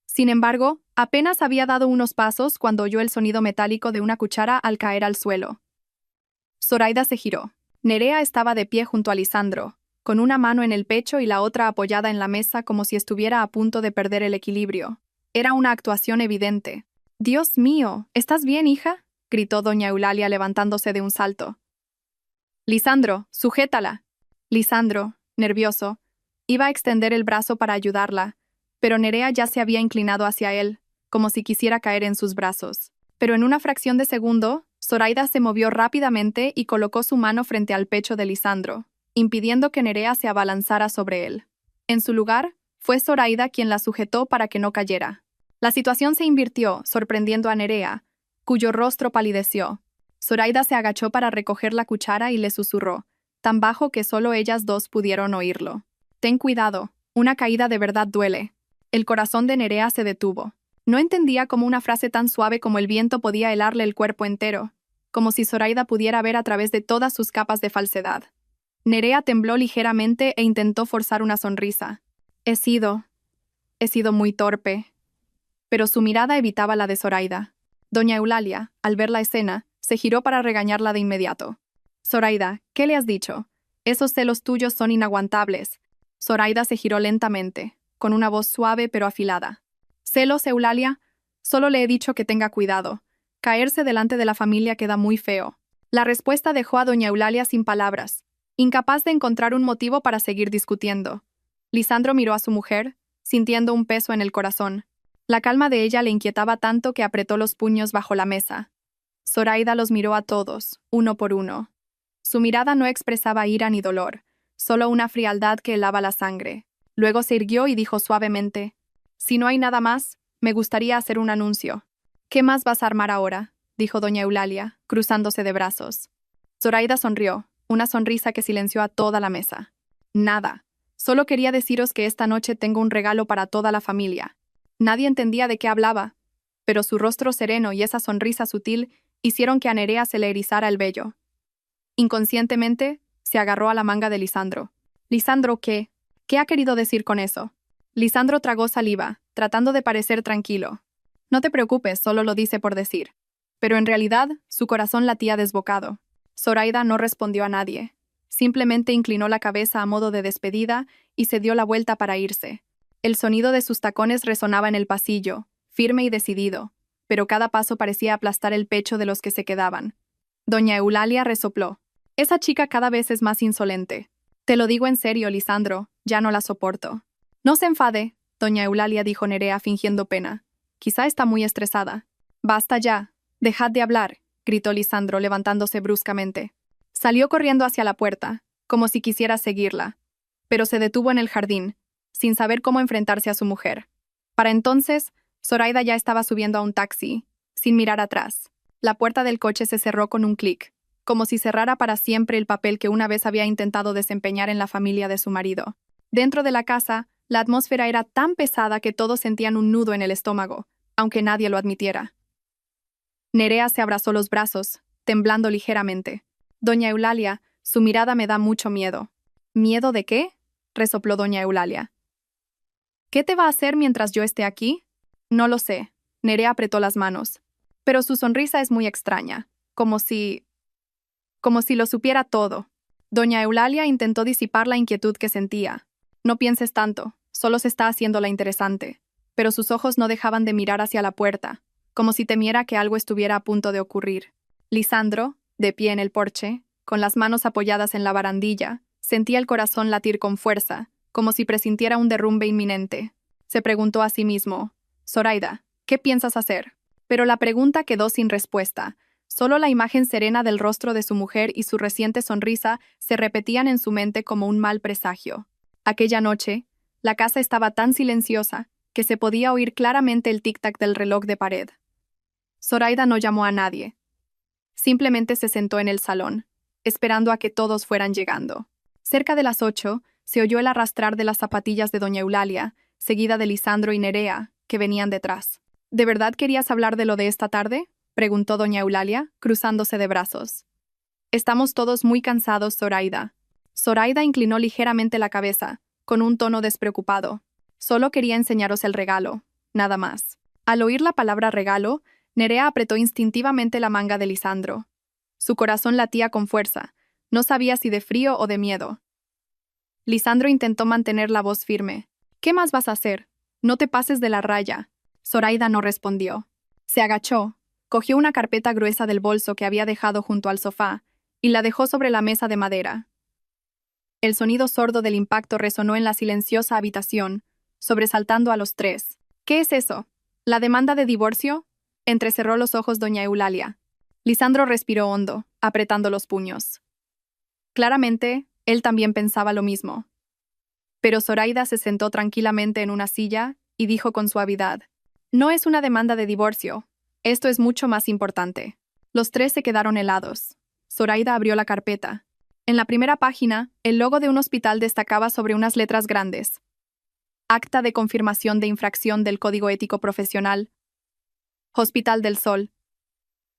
Sin embargo, apenas había dado unos pasos cuando oyó el sonido metálico de una cuchara al caer al suelo. Zoraida se giró. Nerea estaba de pie junto a Lisandro, con una mano en el pecho y la otra apoyada en la mesa como si estuviera a punto de perder el equilibrio. Era una actuación evidente. «Dios mío, ¿estás bien, hija?», gritó doña Eulalia levantándose de un salto. «Lisandro, sujétala». Lisandro, nervioso, iba a extender el brazo para ayudarla, pero Nerea ya se había inclinado hacia él, como si quisiera caer en sus brazos. Pero en una fracción de segundo, Zoraida se movió rápidamente y colocó su mano frente al pecho de Lisandro. impidiendo que Nerea se abalanzara sobre él. En su lugar, fue Zoraida quien la sujetó para que no cayera. La situación se invirtió, sorprendiendo a Nerea, cuyo rostro palideció. Zoraida se agachó para recoger la cuchara y le susurró, tan bajo que solo ellas dos pudieron oírlo. «Ten cuidado, una caída de verdad duele». El corazón de Nerea se detuvo. No entendía cómo una frase tan suave como el viento podía helarle el cuerpo entero, como si Zoraida pudiera ver a través de todas sus capas de falsedad. Nerea tembló ligeramente e intentó forzar una sonrisa. He sido muy torpe. Pero su mirada evitaba la de Zoraida. Doña Eulalia, al ver la escena, se giró para regañarla de inmediato. «Zoraida, ¿qué le has dicho? Esos celos tuyos son inaguantables». Zoraida se giró lentamente, con una voz suave pero afilada. «¿Celos, Eulalia? Solo le he dicho que tenga cuidado. Caerse delante de la familia queda muy feo». La respuesta dejó a doña Eulalia sin palabras, incapaz de encontrar un motivo para seguir discutiendo. Lisandro miró a su mujer, sintiendo un peso en el corazón. La calma de ella le inquietaba tanto que apretó los puños bajo la mesa. Zoraida los miró a todos, uno por uno. Su mirada no expresaba ira ni dolor, solo una frialdad que helaba la sangre. Luego se irguió y dijo suavemente: «Si no hay nada más, me gustaría hacer un anuncio». «¿Qué más vas a armar ahora?», dijo doña Eulalia, cruzándose de brazos. Zoraida sonrió, una sonrisa que silenció a toda la mesa. «Nada. Solo quería deciros que esta noche tengo un regalo para toda la familia». Nadie entendía de qué hablaba, pero su rostro sereno y esa sonrisa sutil hicieron que a Nerea se le erizara el vello. Inconscientemente, se agarró a la manga de Lisandro. «Lisandro, ¿qué? ¿Qué ha querido decir con eso?» Lisandro tragó saliva, tratando de parecer tranquilo. «No te preocupes, solo lo dice por decir». Pero en realidad, su corazón latía desbocado. Zoraida no respondió a nadie. Simplemente inclinó la cabeza a modo de despedida y se dio la vuelta para irse. El sonido de sus tacones resonaba en el pasillo, firme y decidido, pero cada paso parecía aplastar el pecho de los que se quedaban. Doña Eulalia resopló. «Esa chica cada vez es más insolente. Te lo digo en serio, Lisandro, ya no la soporto». «No se enfade», doña Eulalia dijo Nerea fingiendo pena. «Quizá está muy estresada». «Basta ya, dejad de hablar», gritó Lisandro levantándose bruscamente. Salió corriendo hacia la puerta, como si quisiera seguirla, pero se detuvo en el jardín, sin saber cómo enfrentarse a su mujer. Para entonces, Zoraida ya estaba subiendo a un taxi, sin mirar atrás. La puerta del coche se cerró con un clic, como si cerrara para siempre el papel que una vez había intentado desempeñar en la familia de su marido. Dentro de la casa, la atmósfera era tan pesada que todos sentían un nudo en el estómago, aunque nadie lo admitiera. Nerea se abrazó los brazos, temblando ligeramente. «Doña Eulalia, su mirada me da mucho miedo». «¿Miedo de qué?», resopló doña Eulalia. «¿Qué te va a hacer mientras yo esté aquí?». «No lo sé». Nerea apretó las manos. Pero su sonrisa es muy extraña, como si lo supiera todo. Doña Eulalia intentó disipar la inquietud que sentía. «No pienses tanto, solo se está haciendo la interesante». Pero sus ojos no dejaban de mirar hacia la puerta, como si temiera que algo estuviera a punto de ocurrir. Lisandro, de pie en el porche, con las manos apoyadas en la barandilla, sentía el corazón latir con fuerza, como si presintiera un derrumbe inminente. Se preguntó a sí mismo: «Zoraida, ¿qué piensas hacer?». Pero la pregunta quedó sin respuesta. Solo la imagen serena del rostro de su mujer y su reciente sonrisa se repetían en su mente como un mal presagio. Aquella noche, la casa estaba tan silenciosa que se podía oír claramente el tic-tac del reloj de pared. Zoraida no llamó a nadie. Simplemente se sentó en el salón, esperando a que todos fueran llegando. Cerca de las 8, se oyó el arrastrar de las zapatillas de doña Eulalia, seguida de Lisandro y Nerea, que venían detrás. «¿De verdad querías hablar de lo de esta tarde?», preguntó doña Eulalia, cruzándose de brazos. «Estamos todos muy cansados, Zoraida». Zoraida inclinó ligeramente la cabeza, con un tono despreocupado. «Solo quería enseñaros el regalo, nada más». Al oír la palabra regalo, Nerea apretó instintivamente la manga de Lisandro. Su corazón latía con fuerza. No sabía si de frío o de miedo. Lisandro intentó mantener la voz firme. «¿Qué más vas a hacer? No te pases de la raya». Zoraida no respondió. Se agachó, cogió una carpeta gruesa del bolso que había dejado junto al sofá y la dejó sobre la mesa de madera. El sonido sordo del impacto resonó en la silenciosa habitación, sobresaltando a los tres. «¿Qué es eso? ¿La demanda de divorcio?», entrecerró los ojos doña Eulalia. Lisandro respiró hondo, apretando los puños. Claramente, Él también pensaba lo mismo. Pero Zoraida se sentó tranquilamente en una silla y dijo con suavidad: «No es una demanda de divorcio. Esto es mucho más importante». Los tres se quedaron helados. Zoraida abrió la carpeta. En la primera página, el logo de un hospital destacaba sobre unas letras grandes. Acta de confirmación de infracción del Código Ético Profesional. Hospital del Sol.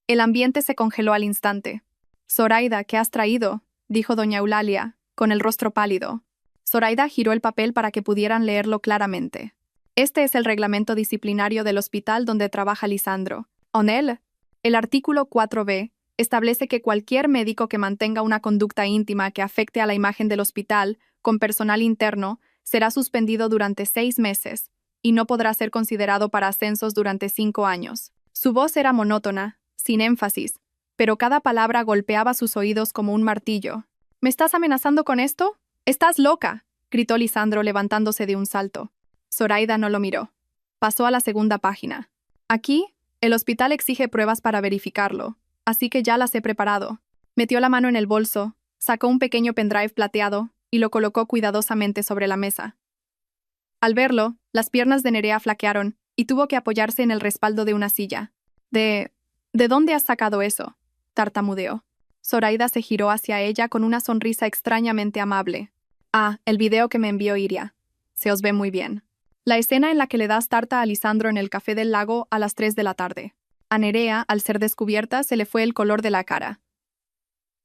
El ambiente se congeló al instante. «Zoraida, ¿qué has traído?», dijo doña Eulalia, con el rostro pálido. Zoraida giró el papel para que pudieran leerlo claramente. «Este es el reglamento disciplinario del hospital donde trabaja Lisandro. En él, el artículo 4b establece que cualquier médico que mantenga una conducta íntima que afecte a la imagen del hospital con personal interno será suspendido durante 6 meses y no podrá ser considerado para ascensos durante 5 años». Su voz era monótona, sin énfasis, pero cada palabra golpeaba sus oídos como un martillo. «¿Me estás amenazando con esto? ¡Estás loca!», gritó Lisandro levantándose de un salto. Zoraida no lo miró. Pasó a la segunda página. «Aquí, el hospital exige pruebas para verificarlo, así que ya las he preparado». Metió la mano en el bolso, sacó un pequeño pendrive plateado y lo colocó cuidadosamente sobre la mesa. Al verlo, las piernas de Nerea flaquearon y tuvo que apoyarse en el respaldo de una silla. ¿De dónde has sacado eso?», tartamudeó. Zoraida se giró hacia ella con una sonrisa extrañamente amable. «Ah, el video que me envió Iria. Se os ve muy bien. La escena en la que le das tarta a Lisandro en el Café del Lago a las 3 de la tarde». A Nerea, al ser descubierta, se le fue el color de la cara.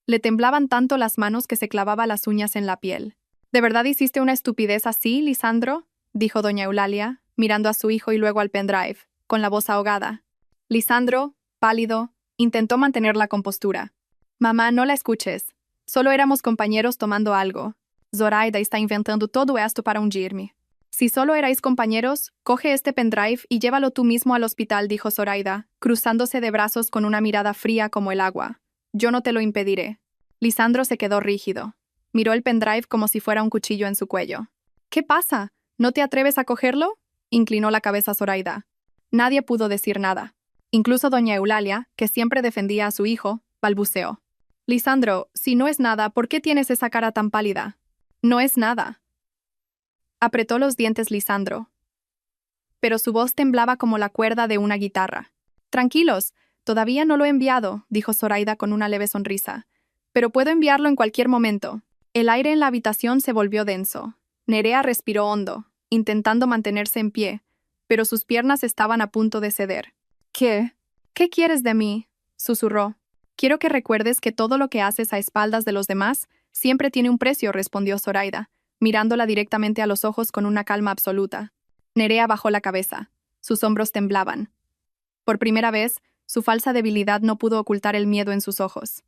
Le temblaban tanto las manos que se clavaba las uñas en la piel. «¿De verdad hiciste una estupidez así, Lisandro?», dijo doña Eulalia, mirando a su hijo y luego al pendrive, con la voz ahogada. Lisandro, pálido, intentó mantener la compostura. «Mamá, no la escuches. Solo éramos compañeros tomando algo. Zoraida está inventando todo esto para hundirme». «Si solo erais compañeros, coge este pendrive y llévalo tú mismo al hospital», dijo Zoraida, cruzándose de brazos con una mirada fría como el agua. «Yo no te lo impediré». Lisandro se quedó rígido. Miró el pendrive como si fuera un cuchillo en su cuello. «¿Qué pasa? ¿No te atreves a cogerlo?», inclinó la cabeza Zoraida. Nadie pudo decir nada. Incluso doña Eulalia, que siempre defendía a su hijo, balbuceó. «Lisandro, si no es nada, ¿por qué tienes esa cara tan pálida?». «No es nada». Apretó los dientes Lisandro. Pero su voz temblaba como la cuerda de una guitarra. «Tranquilos, todavía no lo he enviado», dijo Zoraida con una leve sonrisa. «Pero puedo enviarlo en cualquier momento». El aire en la habitación se volvió denso. Nerea respiró hondo, intentando mantenerse en pie, pero sus piernas estaban a punto de ceder. «¿Qué? ¿Qué quieres de mí?», susurró. «Quiero que recuerdes que todo lo que haces a espaldas de los demás siempre tiene un precio», respondió Zoraida, mirándola directamente a los ojos con una calma absoluta. Nerea bajó la cabeza. Sus hombros temblaban. Por primera vez, su falsa debilidad no pudo ocultar el miedo en sus ojos.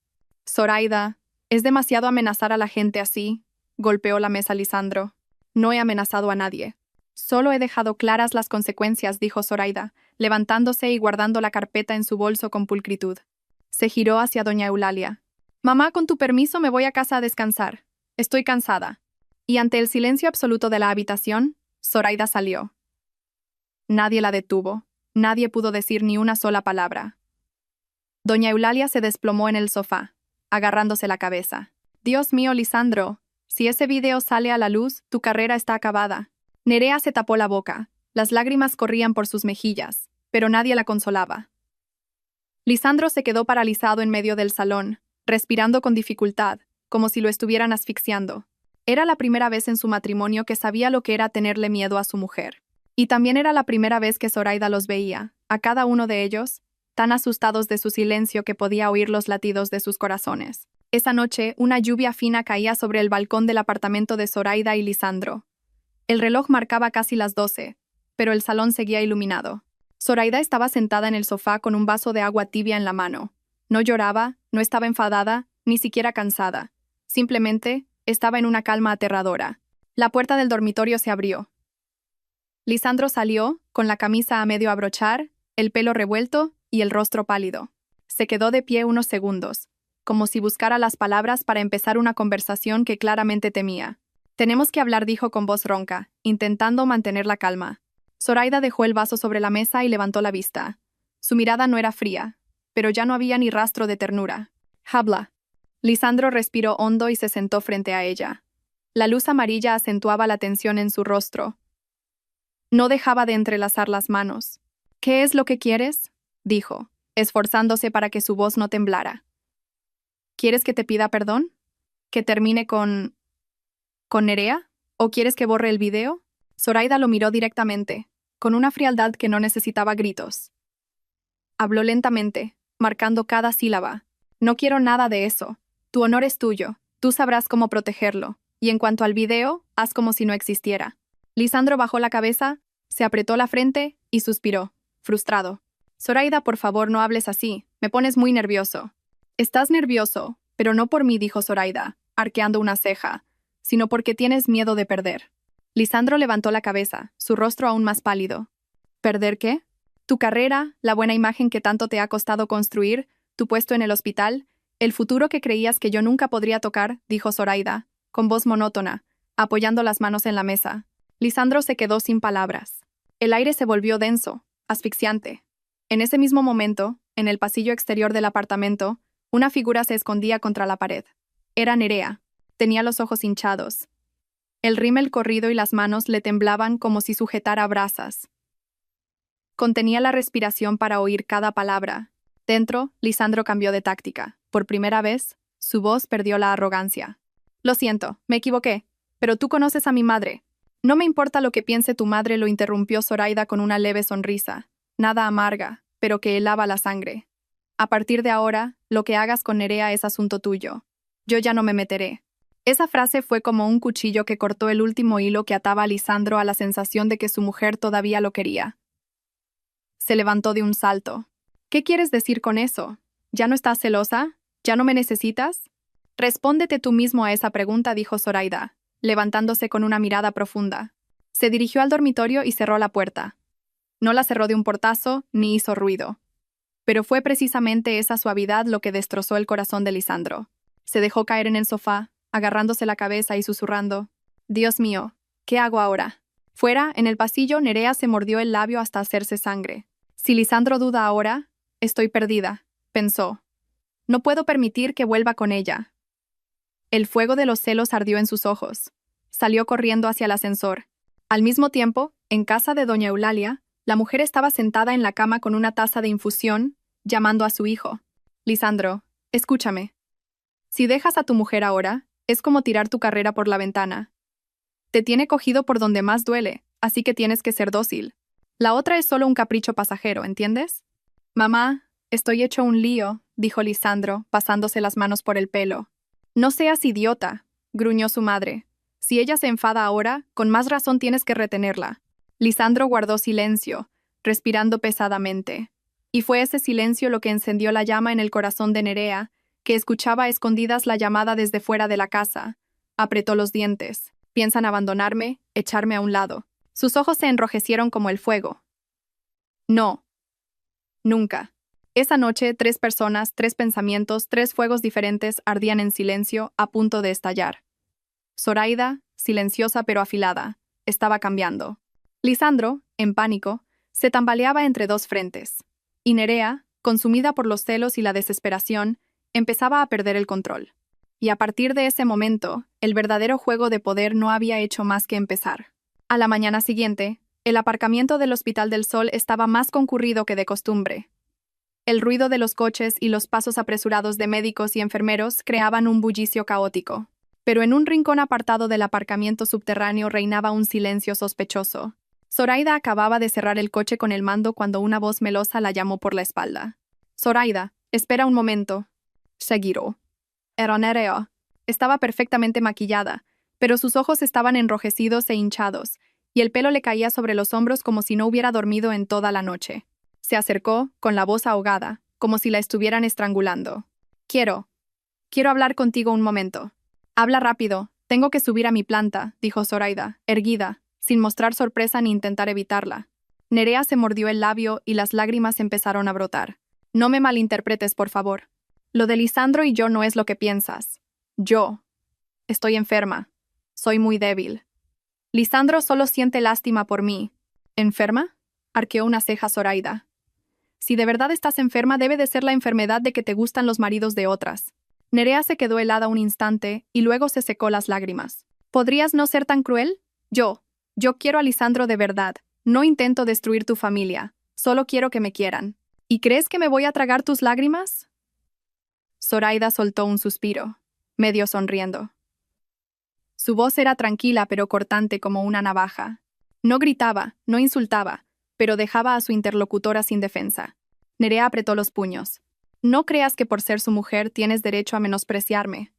«Zoraida, es demasiado amenazar a la gente así», golpeó la mesa Lisandro. «No he amenazado a nadie. Solo he dejado claras las consecuencias», dijo Zoraida, levantándose y guardando la carpeta en su bolso con pulcritud. Se giró hacia doña Eulalia. «Mamá, con tu permiso me voy a casa a descansar. Estoy cansada». Y ante el silencio absoluto de la habitación, Zoraida salió. Nadie la detuvo. Nadie pudo decir ni una sola palabra. Doña Eulalia se desplomó en el sofá, agarrándose la cabeza. «Dios mío, Lisandro, si ese video sale a la luz, tu carrera está acabada». Nerea se tapó la boca. Las lágrimas corrían por sus mejillas, pero nadie la consolaba. Lisandro se quedó paralizado en medio del salón, respirando con dificultad, como si lo estuvieran asfixiando. Era la primera vez en su matrimonio que sabía lo que era tenerle miedo a su mujer. Y también era la primera vez que Zoraida los veía, a cada uno de ellos, tan asustados de su silencio que podía oír los latidos de sus corazones. Esa noche, una lluvia fina caía sobre el balcón del apartamento de Zoraida y Lisandro. El reloj marcaba casi las 12, pero el salón seguía iluminado. Zoraida estaba sentada en el sofá con un vaso de agua tibia en la mano. No lloraba, no estaba enfadada, ni siquiera cansada. Simplemente, estaba en una calma aterradora. La puerta del dormitorio se abrió. Lisandro salió, con la camisa a medio abrochar, el pelo revuelto y el rostro pálido. Se quedó de pie unos segundos, como si buscara las palabras para empezar una conversación que claramente temía. «Tenemos que hablar», dijo con voz ronca, intentando mantener la calma. Zoraida dejó el vaso sobre la mesa y levantó la vista. Su mirada no era fría, pero ya no había ni rastro de ternura. «Habla». Lisandro respiró hondo y se sentó frente a ella. La luz amarilla acentuaba la tensión en su rostro. No dejaba de entrelazar las manos. ¿Qué es lo que quieres?, dijo, esforzándose para que su voz no temblara. ¿Quieres que te pida perdón? ¿Que termine con Nerea? ¿O quieres que borre el video? Zoraida lo miró directamente, con una frialdad que no necesitaba gritos. Habló lentamente, marcando cada sílaba. No quiero nada de eso. Tu honor es tuyo. Tú sabrás cómo protegerlo. Y en cuanto al video, haz como si no existiera. Lisandro bajó la cabeza, se apretó la frente y suspiró, frustrado. Zoraida, por favor, no hables así. Me pones muy nervioso. Estás nervioso, pero no por mí, dijo Zoraida, arqueando una ceja, sino porque tienes miedo de perder. Lisandro levantó la cabeza, su rostro aún más pálido. ¿Perder qué? Tu carrera, la buena imagen que tanto te ha costado construir, tu puesto en el hospital, el futuro que creías que yo nunca podría tocar, dijo Zoraida, con voz monótona, apoyando las manos en la mesa. Lisandro se quedó sin palabras. El aire se volvió denso, asfixiante. En ese mismo momento, en el pasillo exterior del apartamento, una figura se escondía contra la pared. Era Nerea. Tenía los ojos hinchados. El rímel corrido y las manos le temblaban como si sujetara brasas. Contenía la respiración para oír cada palabra. Dentro, Lisandro cambió de táctica. Por primera vez, su voz perdió la arrogancia. Lo siento, me equivoqué, pero tú conoces a mi madre. No me importa lo que piense tu madre, lo interrumpió Zoraida con una leve sonrisa. Nada amarga, pero que helaba la sangre. A partir de ahora, lo que hagas con Nerea es asunto tuyo. Yo ya no me meteré. Esa frase fue como un cuchillo que cortó el último hilo que ataba a Lisandro a la sensación de que su mujer todavía lo quería. Se levantó de un salto. ¿Qué quieres decir con eso? ¿Ya no estás celosa? ¿Ya no me necesitas? Respóndete tú mismo a esa pregunta, dijo Zoraida, levantándose con una mirada profunda. Se dirigió al dormitorio y cerró la puerta. No la cerró de un portazo, ni hizo ruido. Pero fue precisamente esa suavidad lo que destrozó el corazón de Lisandro. Se dejó caer en el sofá, agarrándose la cabeza y susurrando. Dios mío, ¿qué hago ahora? Fuera, en el pasillo, Nerea se mordió el labio hasta hacerse sangre. Si Lisandro duda ahora, estoy perdida, pensó. No puedo permitir que vuelva con ella. El fuego de los celos ardió en sus ojos. Salió corriendo hacia el ascensor. Al mismo tiempo, en casa de doña Eulalia, la mujer estaba sentada en la cama con una taza de infusión, llamando a su hijo. Lisandro, escúchame. Si dejas a tu mujer ahora, es como tirar tu carrera por la ventana. Te tiene cogido por donde más duele, así que tienes que ser dócil. La otra es solo un capricho pasajero, ¿entiendes? Mamá, estoy hecho un lío, dijo Lisandro, pasándose las manos por el pelo. No seas idiota, gruñó su madre. Si ella se enfada ahora, con más razón tienes que retenerla. Lisandro guardó silencio, respirando pesadamente. Y fue ese silencio lo que encendió la llama en el corazón de Nerea, que escuchaba a escondidas la llamada desde fuera de la casa. Apretó los dientes. Piensan abandonarme, echarme a un lado. Sus ojos se enrojecieron como el fuego. No. Nunca. Esa noche, 3 personas, 3 pensamientos, 3 fuegos diferentes ardían en silencio, a punto de estallar. Zoraida, silenciosa pero afilada, estaba cambiando. Lisandro, en pánico, se tambaleaba entre 2 frentes. Y Nerea, consumida por los celos y la desesperación, empezaba a perder el control. Y a partir de ese momento, el verdadero juego de poder no había hecho más que empezar. A la mañana siguiente, el aparcamiento del Hospital del Sol estaba más concurrido que de costumbre. El ruido de los coches y los pasos apresurados de médicos y enfermeros creaban un bullicio caótico. Pero en un rincón apartado del aparcamiento subterráneo reinaba un silencio sospechoso. Zoraida acababa de cerrar el coche con el mando cuando una voz melosa la llamó por la espalda. Zoraida, espera un momento. Seguiró. Era Nerea. Estaba perfectamente maquillada, pero sus ojos estaban enrojecidos e hinchados, y el pelo le caía sobre los hombros como si no hubiera dormido en toda la noche. Se acercó, con la voz ahogada, como si la estuvieran estrangulando. Quiero hablar contigo un momento. Habla rápido, tengo que subir a mi planta, dijo Zoraida, erguida, sin mostrar sorpresa ni intentar evitarla. Nerea se mordió el labio y las lágrimas empezaron a brotar. No me malinterpretes, por favor. Lo de Lisandro y yo no es lo que piensas. Yo estoy enferma. Soy muy débil. Lisandro solo siente lástima por mí. ¿Enferma? Arqueó una ceja Zoraida. Si de verdad estás enferma, debe de ser la enfermedad de que te gustan los maridos de otras. Nerea se quedó helada un instante y luego se secó las lágrimas. ¿Podrías no ser tan cruel? Yo quiero a Lisandro de verdad. No intento destruir tu familia. Solo quiero que me quieran. ¿Y crees que me voy a tragar tus lágrimas? Zoraida soltó un suspiro, medio sonriendo. Su voz era tranquila pero cortante como una navaja. No gritaba, no insultaba, pero dejaba a su interlocutora sin defensa. Nerea apretó los puños. No creas que por ser su mujer tienes derecho a menospreciarme.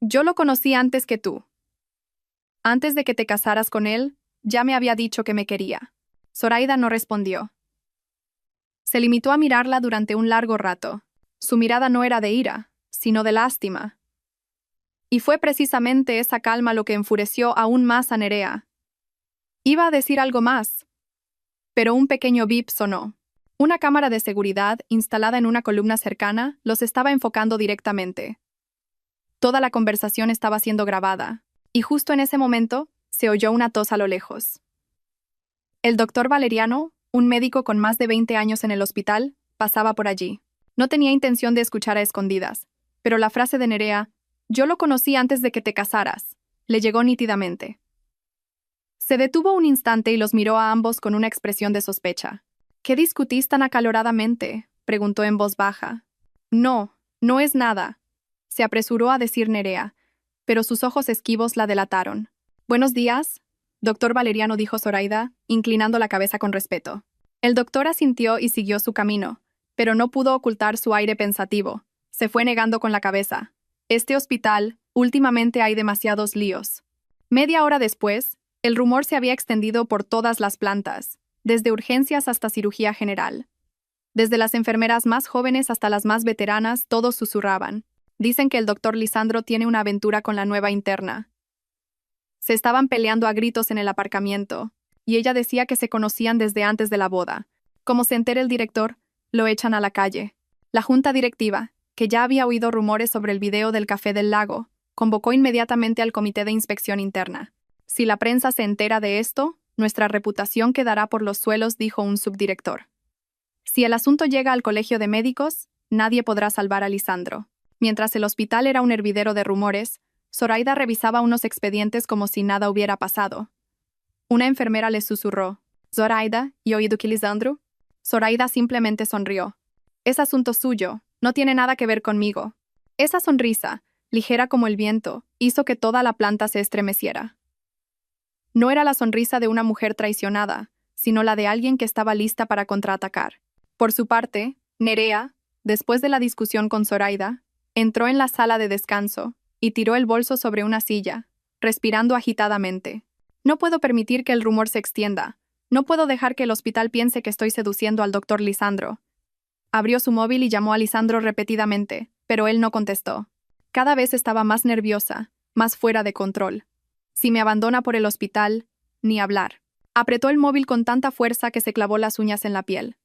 Yo lo conocí antes que tú. Antes de que te casaras con él, ya me había dicho que me quería. Zoraida no respondió. Se limitó a mirarla durante un largo rato. Su mirada no era de ira, sino de lástima. Y fue precisamente esa calma lo que enfureció aún más a Nerea. Iba a decir algo más, pero un pequeño bip sonó. Una cámara de seguridad, instalada en una columna cercana, los estaba enfocando directamente. Toda la conversación estaba siendo grabada, y justo en ese momento, se oyó una tos a lo lejos. El doctor Valeriano, un médico con más de 20 años en el hospital, pasaba por allí. No tenía intención de escuchar a escondidas, pero la frase de Nerea, «Yo lo conocí antes de que te casaras», le llegó nítidamente. Se detuvo un instante y los miró a ambos con una expresión de sospecha. «¿Qué discutís tan acaloradamente?», preguntó en voz baja. No es nada», se apresuró a decir Nerea, pero sus ojos esquivos la delataron. «Buenos días», doctor Valeriano, dijo Zoraida, inclinando la cabeza con respeto. El doctor asintió y siguió su camino, pero no pudo ocultar su aire pensativo. Se fue negando con la cabeza. «Este hospital, últimamente hay demasiados líos». Media hora después, el rumor se había extendido por todas las plantas, desde urgencias hasta cirugía general. Desde las enfermeras más jóvenes hasta las más veteranas, todos susurraban. Dicen que el doctor Lisandro tiene una aventura con la nueva interna. Se estaban peleando a gritos en el aparcamiento, y ella decía que se conocían desde antes de la boda. Como se entere el director, lo echan a la calle. La junta directiva, que ya había oído rumores sobre el video del Café del Lago, convocó inmediatamente al comité de inspección interna. «Si la prensa se entera de esto, nuestra reputación quedará por los suelos», dijo un subdirector. «Si el asunto llega al colegio de médicos, nadie podrá salvar a Lisandro». Mientras el hospital era un hervidero de rumores, Zoraida revisaba unos expedientes como si nada hubiera pasado. Una enfermera le susurró. «Zoraida, ¿y oído que Lisandro?» Zoraida simplemente sonrió. «Es asunto suyo, no tiene nada que ver conmigo». Esa sonrisa, ligera como el viento, hizo que toda la planta se estremeciera. No era la sonrisa de una mujer traicionada, sino la de alguien que estaba lista para contraatacar. Por su parte, Nerea, después de la discusión con Zoraida, entró en la sala de descanso y tiró el bolso sobre una silla, respirando agitadamente. «No puedo permitir que el rumor se extienda. No puedo dejar que el hospital piense que estoy seduciendo al doctor Lisandro». Abrió su móvil y llamó a Lisandro repetidamente, pero él no contestó. Cada vez estaba más nerviosa, más fuera de control. «Si me abandona por el hospital, ni hablar». Apretó el móvil con tanta fuerza que se clavó las uñas en la piel.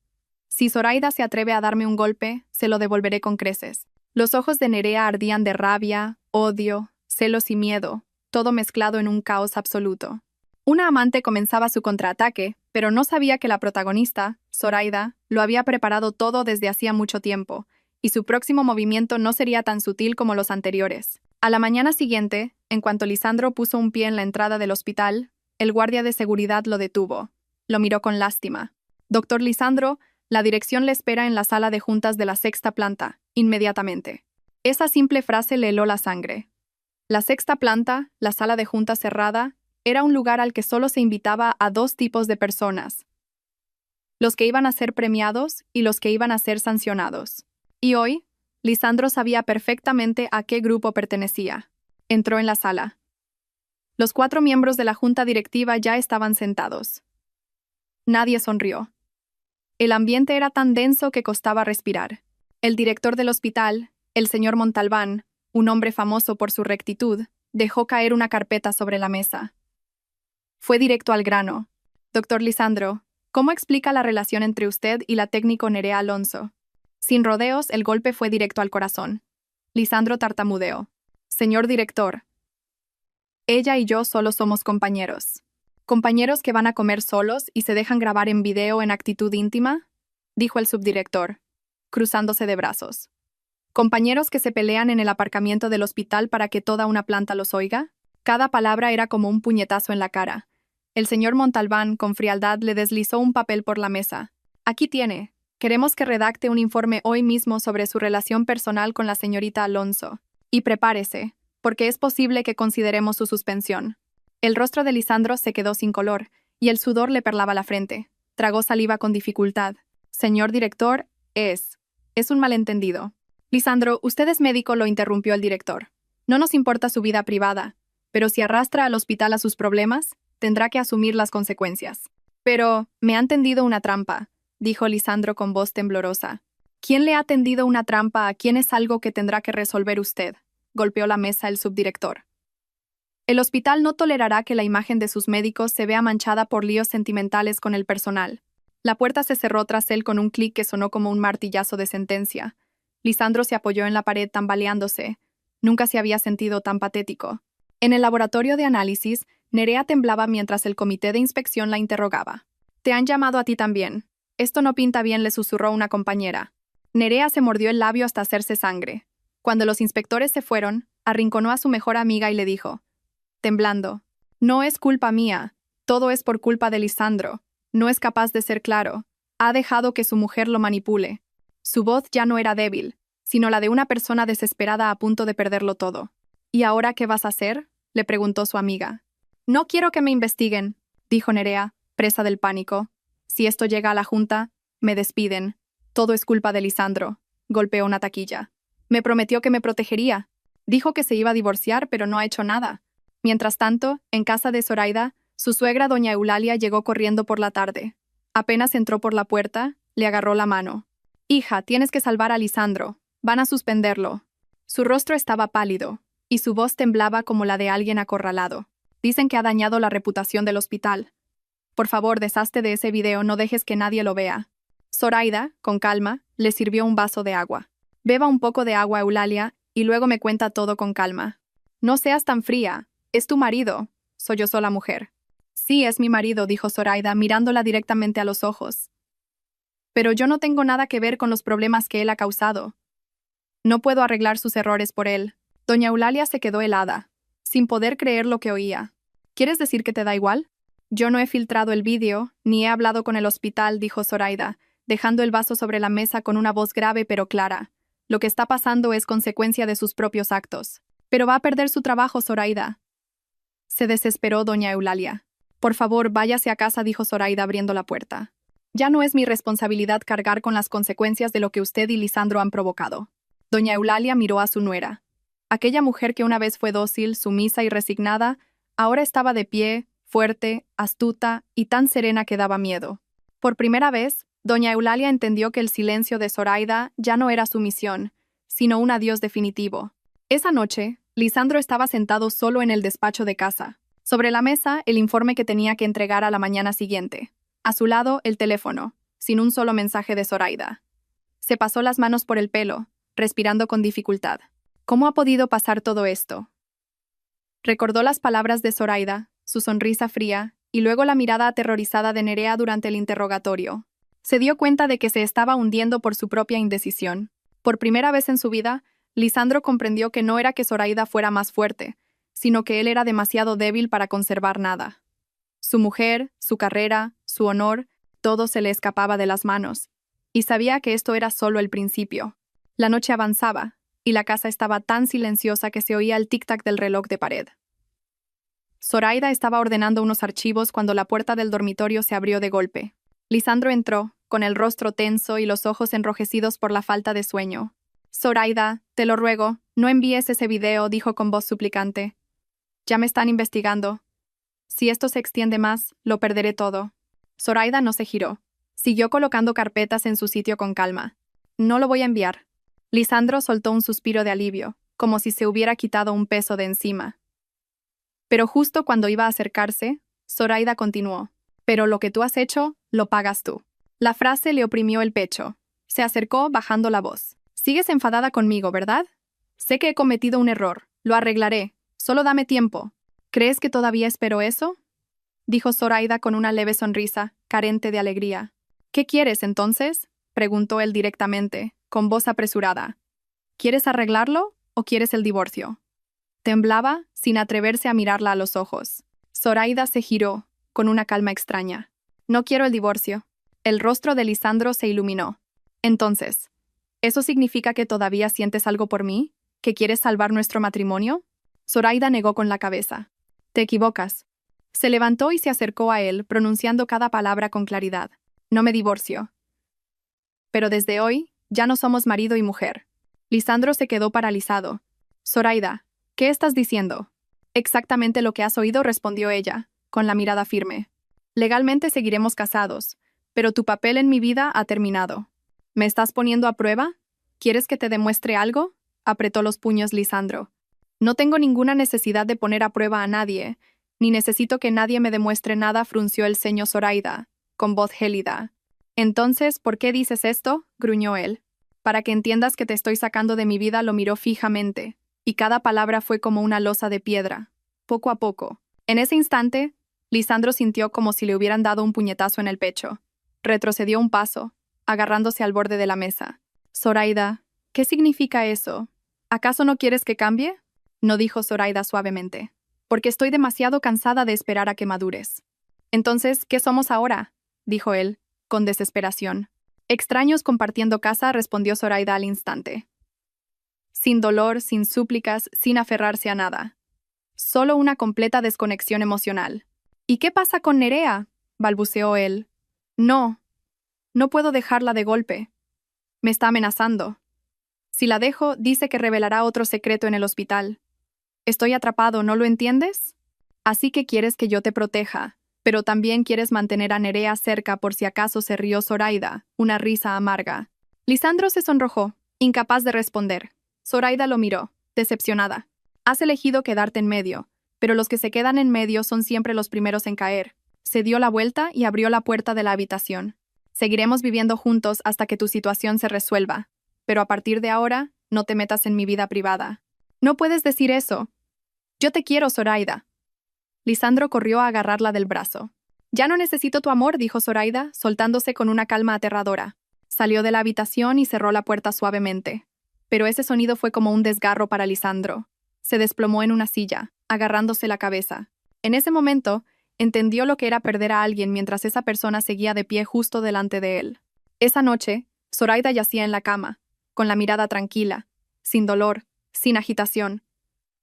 «Si Zoraida se atreve a darme un golpe, se lo devolveré con creces». Los ojos de Nerea ardían de rabia, odio, celos y miedo, todo mezclado en un caos absoluto. Una amante comenzaba su contraataque, pero no sabía que la protagonista, Zoraida, lo había preparado todo desde hacía mucho tiempo, y su próximo movimiento no sería tan sutil como los anteriores. A la mañana siguiente, en cuanto Lisandro puso un pie en la entrada del hospital, el guardia de seguridad lo detuvo. Lo miró con lástima. «Doctor Lisandro, la dirección le espera en la sala de juntas de la 6ª planta, inmediatamente». Esa simple frase le heló la sangre. La 6ª planta, la sala de juntas cerrada, era un lugar al que solo se invitaba a 2 tipos de personas: los que iban a ser premiados y los que iban a ser sancionados. Y hoy, Lisandro sabía perfectamente a qué grupo pertenecía. Entró en la sala. Los 4 miembros de la junta directiva ya estaban sentados. Nadie sonrió. El ambiente era tan denso que costaba respirar. El director del hospital, el señor Montalbán, un hombre famoso por su rectitud, dejó caer una carpeta sobre la mesa. Fue directo al grano. «Doctor Lisandro, ¿cómo explica la relación entre usted y la técnico Nerea Alonso?» Sin rodeos, el golpe fue directo al corazón. Lisandro tartamudeó. «Señor director, ella y yo solo somos compañeros». «¿Compañeros que van a comer solos y se dejan grabar en video en actitud íntima?», dijo el subdirector, cruzándose de brazos. ¿Compañeros que se pelean en el aparcamiento del hospital para que toda una planta los oiga? Cada palabra era como un puñetazo en la cara. El señor Montalbán, con frialdad, le deslizó un papel por la mesa. Aquí tiene. Queremos que redacte un informe hoy mismo sobre su relación personal con la señorita Alonso. Y prepárese, porque es posible que consideremos su suspensión. El rostro de Lisandro se quedó sin color, y el sudor le perlaba la frente. Tragó saliva con dificultad. Señor director, es un malentendido. Lisandro, usted es médico, lo interrumpió el director. No nos importa su vida privada, pero si arrastra al hospital a sus problemas, tendrá que asumir las consecuencias. Pero, me han tendido una trampa, dijo Lisandro con voz temblorosa. ¿Quién le ha tendido una trampa a quién es algo que tendrá que resolver usted? Golpeó la mesa el subdirector. El hospital no tolerará que la imagen de sus médicos se vea manchada por líos sentimentales con el personal. La puerta se cerró tras él con un clic que sonó como un martillazo de sentencia. Lisandro se apoyó en la pared tambaleándose. Nunca se había sentido tan patético. En el laboratorio de análisis, Nerea temblaba mientras el comité de inspección la interrogaba. «Te han llamado a ti también. Esto no pinta bien», le susurró una compañera. Nerea se mordió el labio hasta hacerse sangre. Cuando los inspectores se fueron, arrinconó a su mejor amiga y le dijo, temblando, «No es culpa mía. Todo es por culpa de Lisandro. No es capaz de ser claro. Ha dejado que su mujer lo manipule». Su voz ya no era débil, sino la de una persona desesperada a punto de perderlo todo. «¿Y ahora qué vas a hacer?», le preguntó su amiga. «No quiero que me investiguen», dijo Nerea, presa del pánico. «Si esto llega a la junta, me despiden. Todo es culpa de Lisandro», golpeó una taquilla. «Me prometió que me protegería. Dijo que se iba a divorciar, pero no ha hecho nada». Mientras tanto, en casa de Zoraida, su suegra doña Eulalia llegó corriendo por la tarde. Apenas entró por la puerta, le agarró la mano. «Hija, tienes que salvar a Lisandro. Van a suspenderlo». Su rostro estaba pálido, y su voz temblaba como la de alguien acorralado. «Dicen que ha dañado la reputación del hospital. Por favor, deshazte de ese video, no dejes que nadie lo vea». Zoraida, con calma, le sirvió un vaso de agua. «Beba un poco de agua, Eulalia, y luego me cuenta todo con calma». «No seas tan fría. Es tu marido», sollozó la mujer. «Sí, es mi marido», dijo Zoraida, mirándola directamente a los ojos. «Pero yo no tengo nada que ver con los problemas que él ha causado. No puedo arreglar sus errores por él». Doña Eulalia se quedó helada, sin poder creer lo que oía. «¿Quieres decir que te da igual?» «Yo no he filtrado el vídeo, ni he hablado con el hospital», dijo Zoraida, dejando el vaso sobre la mesa con una voz grave pero clara. «Lo que está pasando es consecuencia de sus propios actos». «Pero va a perder su trabajo, Zoraida». Se desesperó doña Eulalia. «Por favor, váyase a casa», dijo Zoraida abriendo la puerta. «Ya no es mi responsabilidad cargar con las consecuencias de lo que usted y Lisandro han provocado». Doña Eulalia miró a su nuera. Aquella mujer que una vez fue dócil, sumisa y resignada, ahora estaba de pie, fuerte, astuta y tan serena que daba miedo. Por primera vez, doña Eulalia entendió que el silencio de Zoraida ya no era sumisión, sino un adiós definitivo. Esa noche, Lisandro estaba sentado solo en el despacho de casa. Sobre la mesa, el informe que tenía que entregar a la mañana siguiente. A su lado, el teléfono, sin un solo mensaje de Zoraida. Se pasó las manos por el pelo, respirando con dificultad. ¿Cómo ha podido pasar todo esto? Recordó las palabras de Zoraida, su sonrisa fría, y luego la mirada aterrorizada de Nerea durante el interrogatorio. Se dio cuenta de que se estaba hundiendo por su propia indecisión. Por primera vez en su vida, Lisandro comprendió que no era que Zoraida fuera más fuerte, sino que él era demasiado débil para conservar nada. Su mujer, su carrera, su honor, todo se le escapaba de las manos, y sabía que esto era solo el principio. La noche avanzaba, y la casa estaba tan silenciosa que se oía el tic-tac del reloj de pared. Zoraida estaba ordenando unos archivos cuando la puerta del dormitorio se abrió de golpe. Lisandro entró, con el rostro tenso y los ojos enrojecidos por la falta de sueño. «Zoraida, te lo ruego, no envíes ese video», dijo con voz suplicante. «Ya me están investigando. Si esto se extiende más, lo perderé todo». Zoraida no se giró. Siguió colocando carpetas en su sitio con calma. «No lo voy a enviar». Lisandro soltó un suspiro de alivio, como si se hubiera quitado un peso de encima. Pero justo cuando iba a acercarse, Zoraida continuó. «Pero lo que tú has hecho, lo pagas tú». La frase le oprimió el pecho. Se acercó bajando la voz. «Sigues enfadada conmigo, ¿verdad? Sé que he cometido un error. Lo arreglaré. Solo dame tiempo». «¿Crees que todavía espero eso?», dijo Zoraida con una leve sonrisa, carente de alegría. «¿Qué quieres, entonces?», preguntó él directamente, con voz apresurada. ¿Quieres arreglarlo o quieres el divorcio? Temblaba, sin atreverse a mirarla a los ojos. Zoraida se giró, con una calma extraña. No quiero el divorcio. El rostro de Lisandro se iluminó. Entonces, ¿eso significa que todavía sientes algo por mí? ¿Que quieres salvar nuestro matrimonio? Zoraida negó con la cabeza. Te equivocas. Se levantó y se acercó a él, pronunciando cada palabra con claridad. No me divorcio. Pero desde hoy, ya no somos marido y mujer. Lisandro se quedó paralizado. Zoraida, ¿qué estás diciendo? Exactamente lo que has oído, respondió ella, con la mirada firme. Legalmente seguiremos casados, pero tu papel en mi vida ha terminado. ¿Me estás poniendo a prueba? ¿Quieres que te demuestre algo? Apretó los puños Lisandro. No tengo ninguna necesidad de poner a prueba a nadie, ni necesito que nadie me demuestre nada, frunció el ceño Zoraida, con voz gélida. Entonces, ¿por qué dices esto? Gruñó él. Para que entiendas que te estoy sacando de mi vida, lo miró fijamente, y cada palabra fue como una losa de piedra. Poco a poco. En ese instante, Lisandro sintió como si le hubieran dado un puñetazo en el pecho. Retrocedió un paso, agarrándose al borde de la mesa. Zoraida, ¿qué significa eso? ¿Acaso no quieres que cambie? No, dijo Zoraida suavemente. Porque estoy demasiado cansada de esperar a que madures. Entonces, ¿qué somos ahora? Dijo él, con desesperación. Extraños compartiendo casa, respondió Zoraida al instante. Sin dolor, sin súplicas, sin aferrarse a nada. Solo una completa desconexión emocional. ¿Y qué pasa con Nerea? Balbuceó él. No puedo dejarla de golpe. Me está amenazando. Si la dejo, dice que revelará otro secreto en el hospital. Estoy atrapado, ¿no lo entiendes? Así que quieres que yo te proteja, pero también quieres mantener a Nerea cerca por si acaso, se rió Zoraida, una risa amarga. Lisandro se sonrojó, incapaz de responder. Zoraida lo miró, decepcionada. Has elegido quedarte en medio, pero los que se quedan en medio son siempre los primeros en caer. Se dio la vuelta y abrió la puerta de la habitación. Seguiremos viviendo juntos hasta que tu situación se resuelva, pero a partir de ahora, no te metas en mi vida privada. No puedes decir eso. Yo te quiero, Zoraida. Lisandro corrió a agarrarla del brazo. Ya no necesito tu amor, dijo Zoraida, soltándose con una calma aterradora. Salió de la habitación y cerró la puerta suavemente. Pero ese sonido fue como un desgarro para Lisandro. Se desplomó en una silla, agarrándose la cabeza. En ese momento, entendió lo que era perder a alguien mientras esa persona seguía de pie justo delante de él. Esa noche, Zoraida yacía en la cama, con la mirada tranquila, sin dolor, sin agitación.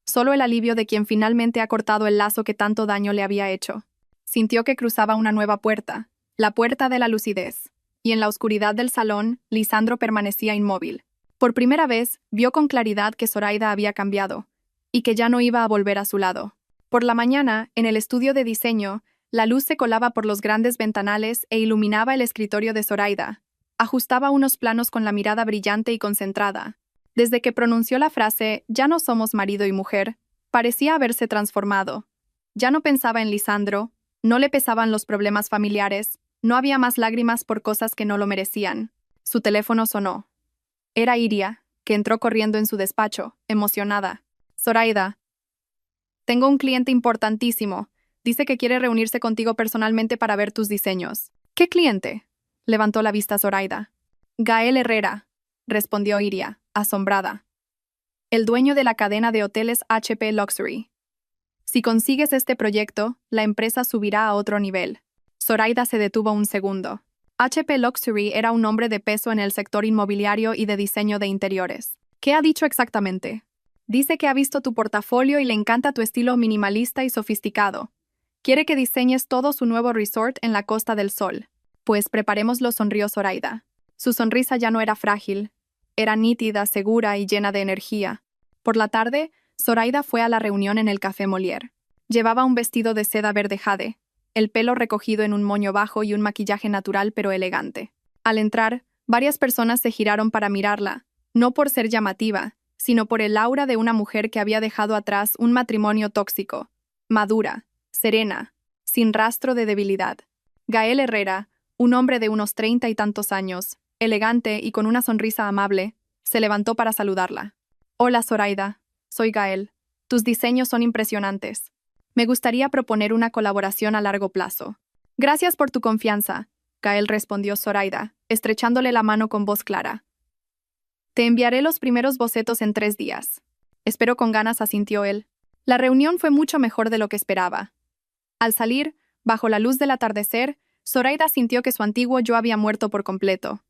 Solo el alivio de quien finalmente ha cortado el lazo que tanto daño le había hecho. Sintió que cruzaba una nueva puerta, la puerta de la lucidez. Y en la oscuridad del salón, Lisandro permanecía inmóvil. Por primera vez, vio con claridad que Zoraida había cambiado, y que ya no iba a volver a su lado. Por la mañana, en el estudio de diseño, la luz se colaba por los grandes ventanales e iluminaba el escritorio de Zoraida. Ajustaba unos planos con la mirada brillante y concentrada. Desde que pronunció la frase, ya no somos marido y mujer, parecía haberse transformado. Ya no pensaba en Lisandro, no le pesaban los problemas familiares, no había más lágrimas por cosas que no lo merecían. Su teléfono sonó. Era Iria, que entró corriendo en su despacho, emocionada. Zoraida. Tengo un cliente importantísimo. Dice que quiere reunirse contigo personalmente para ver tus diseños. ¿Qué cliente? Levantó la vista Zoraida. Gael Herrera, respondió Iria, asombrada. El dueño de la cadena de hoteles HP Luxury. Si consigues este proyecto, la empresa subirá a otro nivel. Zoraida se detuvo un segundo. HP Luxury era un hombre de peso en el sector inmobiliario y de diseño de interiores. ¿Qué ha dicho exactamente? Dice que ha visto tu portafolio y le encanta tu estilo minimalista y sofisticado. Quiere que diseñes todo su nuevo resort en la Costa del Sol. Pues preparémoslo, sonrió Zoraida. Su sonrisa ya no era frágil. Era nítida, segura y llena de energía. Por la tarde, Zoraida fue a la reunión en el Café Molière. Llevaba un vestido de seda verde jade, el pelo recogido en un moño bajo y un maquillaje natural pero elegante. Al entrar, varias personas se giraron para mirarla, no por ser llamativa, sino por el aura de una mujer que había dejado atrás un matrimonio tóxico, madura, serena, sin rastro de debilidad. Gael Herrera, un hombre de unos 30 y tantos años, elegante y con una sonrisa amable, se levantó para saludarla. Hola, Zoraida. Soy Gael. Tus diseños son impresionantes. Me gustaría proponer una colaboración a largo plazo. Gracias por tu confianza, Gael, respondió Zoraida, estrechándole la mano con voz clara. Te enviaré los primeros bocetos en 3 días. Espero con ganas, asintió él. La reunión fue mucho mejor de lo que esperaba. Al salir, bajo la luz del atardecer, Zoraida sintió que su antiguo yo había muerto por completo.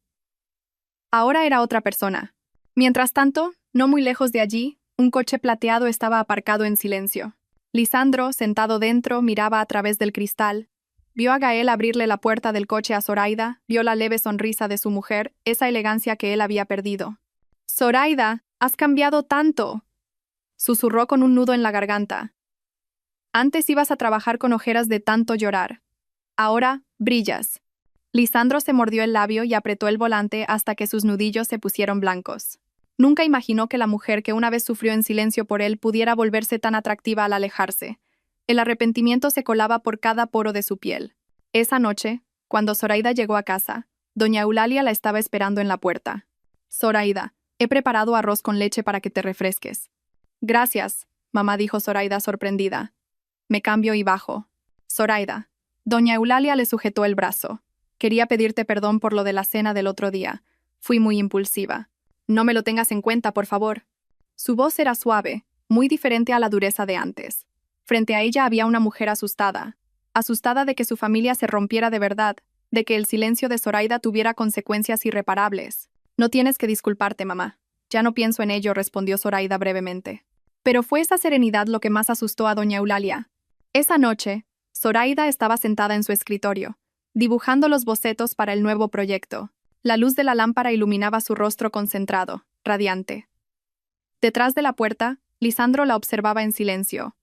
Ahora era otra persona. Mientras tanto, no muy lejos de allí, un coche plateado estaba aparcado en silencio. Lisandro, sentado dentro, miraba a través del cristal. Vio a Gael abrirle la puerta del coche a Zoraida, vio la leve sonrisa de su mujer, esa elegancia que él había perdido. «Zoraida, has cambiado tanto», susurró con un nudo en la garganta. «Antes ibas a trabajar con ojeras de tanto llorar. Ahora, brillas». Lisandro se mordió el labio y apretó el volante hasta que sus nudillos se pusieron blancos. Nunca imaginó que la mujer que una vez sufrió en silencio por él pudiera volverse tan atractiva al alejarse. El arrepentimiento se colaba por cada poro de su piel. Esa noche, cuando Zoraida llegó a casa, doña Eulalia la estaba esperando en la puerta. «Zoraida, he preparado arroz con leche para que te refresques». «Gracias», mamá, dijo Zoraida sorprendida. «Me cambio y bajo». «Zoraida». Doña Eulalia le sujetó el brazo. «Quería pedirte perdón por lo de la cena del otro día. Fui muy impulsiva. No me lo tengas en cuenta, por favor». Su voz era suave, muy diferente a la dureza de antes. Frente a ella había una mujer asustada. Asustada de que su familia se rompiera de verdad, de que el silencio de Zoraida tuviera consecuencias irreparables. «No tienes que disculparte, mamá. Ya no pienso en ello», respondió Zoraida brevemente. Pero fue esa serenidad lo que más asustó a doña Eulalia. Esa noche, Zoraida estaba sentada en su escritorio, dibujando los bocetos para el nuevo proyecto. La luz de la lámpara iluminaba su rostro concentrado, radiante. Detrás de la puerta, Lisandro la observaba en silencio.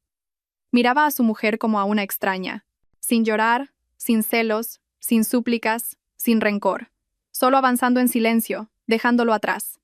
Miraba a su mujer como a una extraña, sin llorar, sin celos, sin súplicas, sin rencor, solo avanzando en silencio, dejándolo atrás.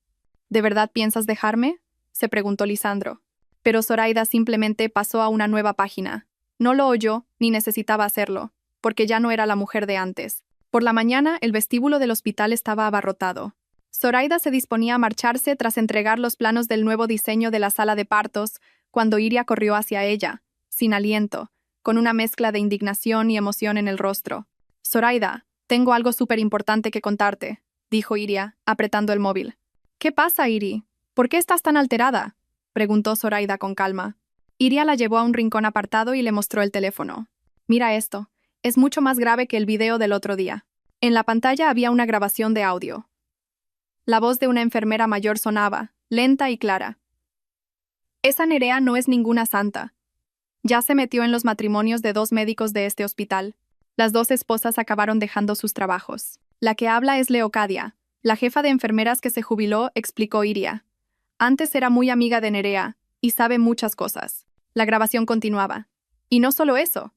«¿De verdad piensas dejarme?», se preguntó Lisandro. Pero Zoraida simplemente pasó a una nueva página. No lo oyó, ni necesitaba hacerlo, porque ya no era la mujer de antes. Por la mañana, el vestíbulo del hospital estaba abarrotado. Zoraida se disponía a marcharse tras entregar los planos del nuevo diseño de la sala de partos, cuando Iria corrió hacia ella, sin aliento, con una mezcla de indignación y emoción en el rostro. «Zoraida, tengo algo súper importante que contarte», dijo Iria, apretando el móvil. «¿Qué pasa, Iri? ¿Por qué estás tan alterada?», preguntó Zoraida con calma. Iria la llevó a un rincón apartado y le mostró el teléfono. «Mira esto. Es mucho más grave que el video del otro día». En la pantalla había una grabación de audio. La voz de una enfermera mayor sonaba, lenta y clara. «Esa Nerea no es ninguna santa. Ya se metió en los matrimonios de 2 médicos de este hospital. Las 2 esposas acabaron dejando sus trabajos. La que habla es Leocadia, la jefa de enfermeras que se jubiló», explicó Iria. «Antes era muy amiga de Nerea, y sabe muchas cosas». La grabación continuaba. «Y no solo eso.